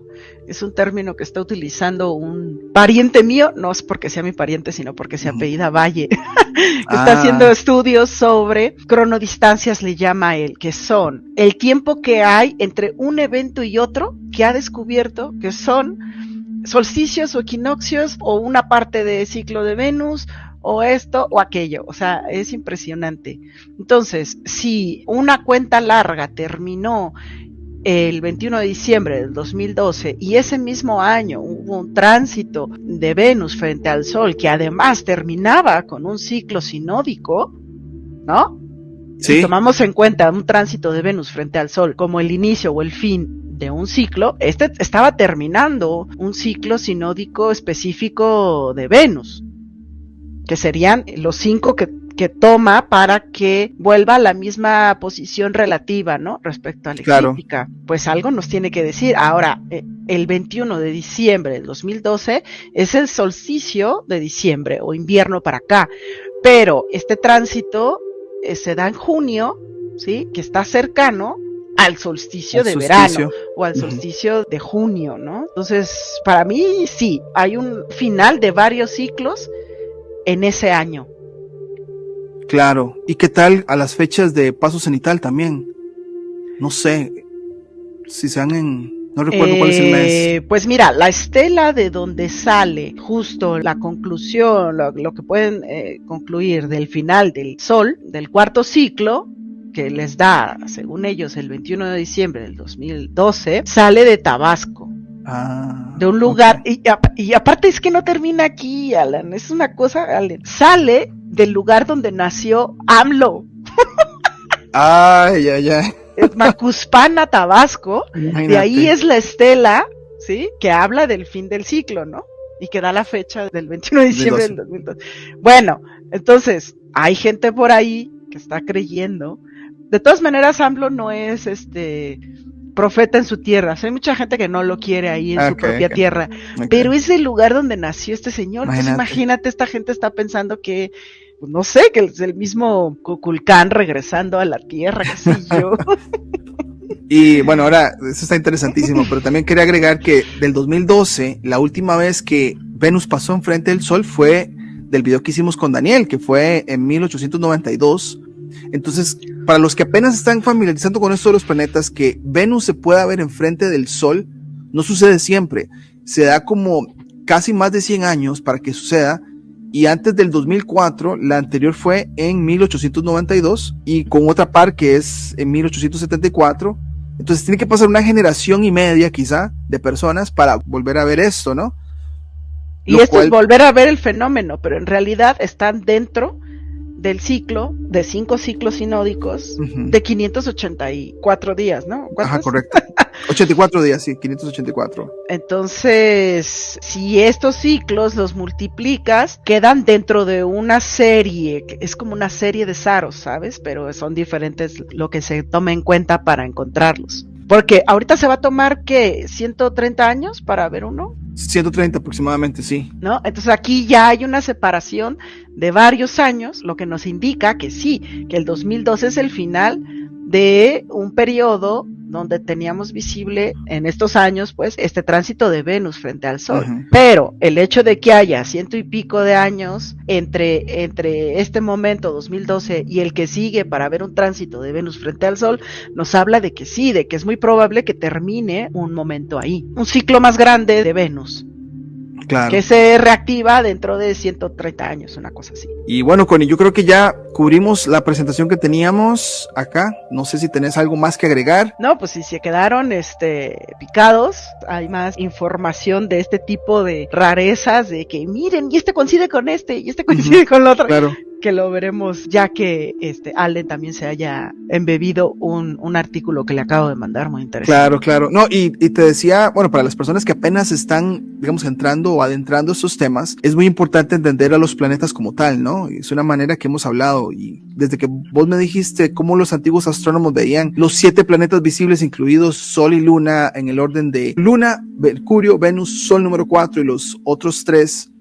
Es un término que está utilizando un pariente mío, no es porque sea mi pariente, sino porque se apellida Valle, que está haciendo estudios sobre cronodistancias, le llama él, que son el tiempo que hay entre un evento y otro, que ha descubierto que son solsticios o equinoccios o una parte de ciclo de Venus o esto o aquello, o sea, es impresionante. Entonces, si una cuenta larga terminó el 21 de diciembre del 2012 y ese mismo año hubo un tránsito de Venus frente al Sol que además terminaba con un ciclo sinódico, ¿no? Sí. Si tomamos en cuenta un tránsito de Venus frente al Sol como el inicio o el fin de un ciclo, este estaba terminando un ciclo sinódico específico de Venus, que serían los 5 que toma para que vuelva a la misma posición relativa, ¿no? Respecto a la eclíptica. Claro. Pues algo nos tiene que decir. Ahora, el 21 de diciembre del 2012 es el solsticio de diciembre o invierno para acá, pero este tránsito se da en junio, ¿sí? Que está cercano al solsticio de verano o al solsticio de junio, ¿no? Entonces, para mí sí, hay un final de varios ciclos en ese año. Claro, ¿y qué tal a las fechas de paso cenital también? No sé si sean no recuerdo cuál es el mes. Pues mira, la estela de donde sale justo la conclusión, lo que pueden concluir del final del Sol, del cuarto ciclo, que les da, según ellos, el 21 de diciembre del 2012, sale de Tabasco. De un lugar, okay. y aparte es que no termina aquí, Alan, es una cosa, Alan, sale del lugar donde nació AMLO. Ay. Es Macuspana, Tabasco. Imagínate. De ahí es la estela, ¿sí? Que habla del fin del ciclo, ¿no? Y que da la fecha del 21 de diciembre del 2012. Bueno, entonces, hay gente por ahí que está creyendo. De todas maneras, AMLO no es profeta en su tierra. O sea, hay mucha gente que no lo quiere ahí en su propia tierra. Pero es el lugar donde nació este señor. Entonces, imagínate, esta gente está pensando que, no sé, que es el mismo Kukulcán regresando a la tierra, qué sé yo. Y bueno, ahora, eso está interesantísimo, pero también quería agregar que del 2012, la última vez que Venus pasó enfrente del Sol fue del video que hicimos con Daniel, que fue en 1892. Entonces, para los que apenas están familiarizando con esto de los planetas, que Venus se pueda ver enfrente del Sol, no sucede siempre. Se da como casi más de 100 años para que suceda, y antes del 2004, la anterior fue en 1892, y con otra par que es en 1874. Entonces tiene que pasar una generación y media quizá de personas para volver a ver esto, ¿no? Y esto es volver a ver el fenómeno, pero en realidad están dentro del ciclo, de 5 ciclos sinódicos, de 584 días, ¿no? Ajá, correcto. 84 días, sí, 584. Entonces, si estos ciclos los multiplicas, quedan dentro de una serie, es como una serie de saros, ¿sabes? Pero son diferentes lo que se toma en cuenta para encontrarlos. Porque ahorita se va a tomar, ¿qué? ¿130 años para ver uno? 130 aproximadamente, sí. ¿No? Entonces aquí ya hay una separación de varios años, lo que nos indica que sí, que el 2012 es el final de un periodo donde teníamos visible en estos años, pues, este tránsito de Venus frente al Sol. Pero el hecho de que haya 100 y pico de años entre este momento, 2012, y el que sigue para ver un tránsito de Venus frente al Sol, nos habla de que sí, de que es muy probable que termine un momento ahí. Un ciclo más grande de Venus. Claro. Que se reactiva dentro de 130 años, una cosa así. Y bueno, Connie, yo creo que ya cubrimos la presentación que teníamos acá. No sé si tenés algo más que agregar. No, pues si se quedaron picados, hay más información de este tipo de rarezas, de que miren, y este coincide con este, y este coincide con el otro. Claro. Que lo veremos ya que Allen también se haya embebido un artículo que le acabo de mandar, muy interesante. Claro. No, y te decía, bueno, para las personas que apenas están, digamos, entrando o adentrando estos temas, es muy importante entender a los planetas como tal, ¿no? Es una manera que hemos hablado, y desde que vos me dijiste cómo los antiguos astrónomos veían los 7 planetas visibles, incluidos Sol y Luna, en el orden de Luna, Mercurio, Venus, Sol número 4 y los otros 3,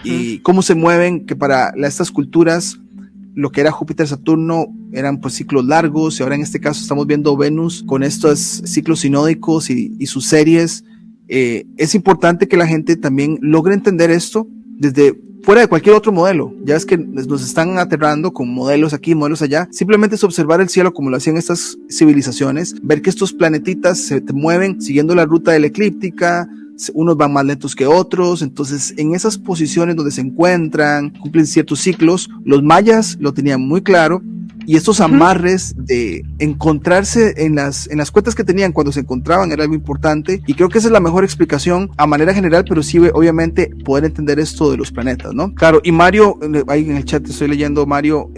y cómo se mueven, que para estas culturas lo que era Júpiter, Saturno eran pues ciclos largos, y ahora en este caso estamos viendo Venus con estos ciclos sinódicos y sus series. Es importante que la gente también logre entender esto desde fuera de cualquier otro modelo. Ya es que nos están aterrando con modelos aquí, modelos allá. Simplemente es observar el cielo como lo hacían estas civilizaciones, ver que estos planetitas se mueven siguiendo la ruta de la eclíptica, unos van más lentos que otros. Entonces en esas posiciones donde se encuentran, cumplen ciertos ciclos. Los mayas lo tenían muy claro, y estos amarres de encontrarse en las cuentas que tenían cuando se encontraban era algo importante, y creo que esa es la mejor explicación a manera general, pero sí obviamente poder entender esto de los planetas, ¿no? Claro, y Mario, ahí en el chat te estoy leyendo, Mario,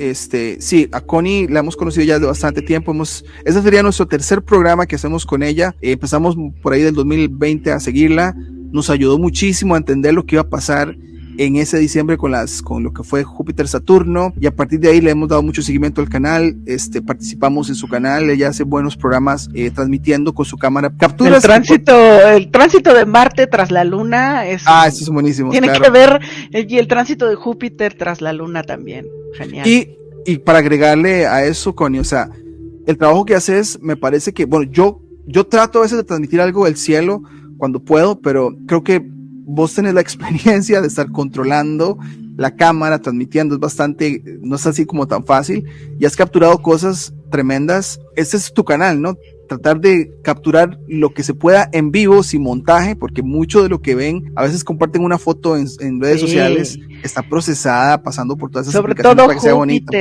sí, a Connie la hemos conocido ya de bastante tiempo, ese sería nuestro tercer programa que hacemos con ella. Empezamos por ahí del 2020 a seguirla, nos ayudó muchísimo a entender lo que iba a pasar en ese diciembre con lo que fue Júpiter Saturno, y a partir de ahí le hemos dado mucho seguimiento al canal. Participamos en su canal, ella hace buenos programas transmitiendo con su cámara capturas. El tránsito de Marte tras la Luna es eso es buenísimo. Tiene que ver, y el tránsito de Júpiter tras la Luna también, genial. Y para agregarle a eso, Connie, o sea, el trabajo que haces, me parece que, bueno, yo trato a veces de transmitir algo del cielo cuando puedo, pero creo que vos tenés la experiencia de estar controlando la cámara, transmitiendo, no es así como tan fácil, y has capturado cosas tremendas. Este es tu canal, ¿no? Tratar de capturar lo que se pueda en vivo, sin montaje, porque mucho de lo que ven, a veces comparten una foto en redes sociales, está procesada, pasando por todas esas aplicaciones todo para que sea bonito.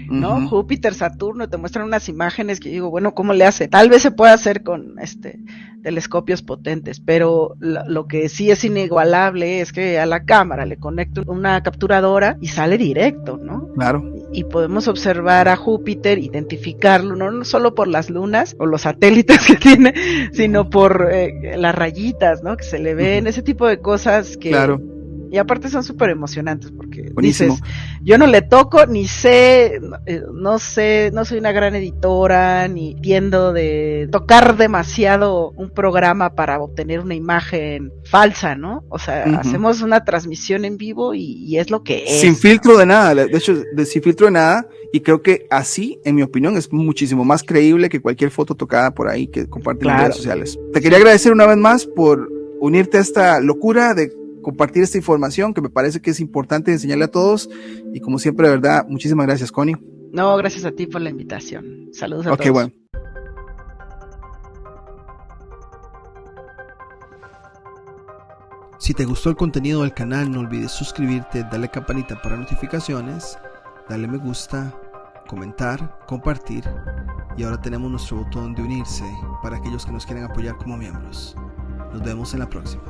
¿no? Júpiter, Saturno, te muestran unas imágenes que digo, bueno, ¿cómo le hace? Tal vez se pueda hacer con telescopios potentes, pero lo que sí es inigualable es que a la cámara le conecto una capturadora y sale directo, ¿no? Claro. Y podemos observar a Júpiter, identificarlo, no solo por las lunas o los satélites que tiene, sino por las rayitas, ¿no? Que se le ven, ese tipo de cosas que... Claro. Y aparte son súper emocionantes porque Buenísimo. Dices, yo no le toco, ni sé, no soy una gran editora, ni tiendo de tocar demasiado un programa para obtener una imagen falsa, ¿no? O sea, hacemos una transmisión en vivo y es lo que es. Sin filtro de nada, de hecho, sin filtro de nada, y creo que así, en mi opinión, es muchísimo más creíble que cualquier foto tocada por ahí que comparten en redes sociales. Te quería agradecer una vez más por unirte a esta locura de compartir esta información, que me parece que es importante enseñarle a todos, y como siempre, de verdad, muchísimas gracias, Connie. No, gracias a ti por la invitación. Saludos a todos. Bueno. Si te gustó el contenido del canal, no olvides suscribirte, darle campanita para notificaciones, darle me gusta, comentar, compartir, y ahora tenemos nuestro botón de unirse para aquellos que nos quieren apoyar como miembros. Nos vemos en la próxima.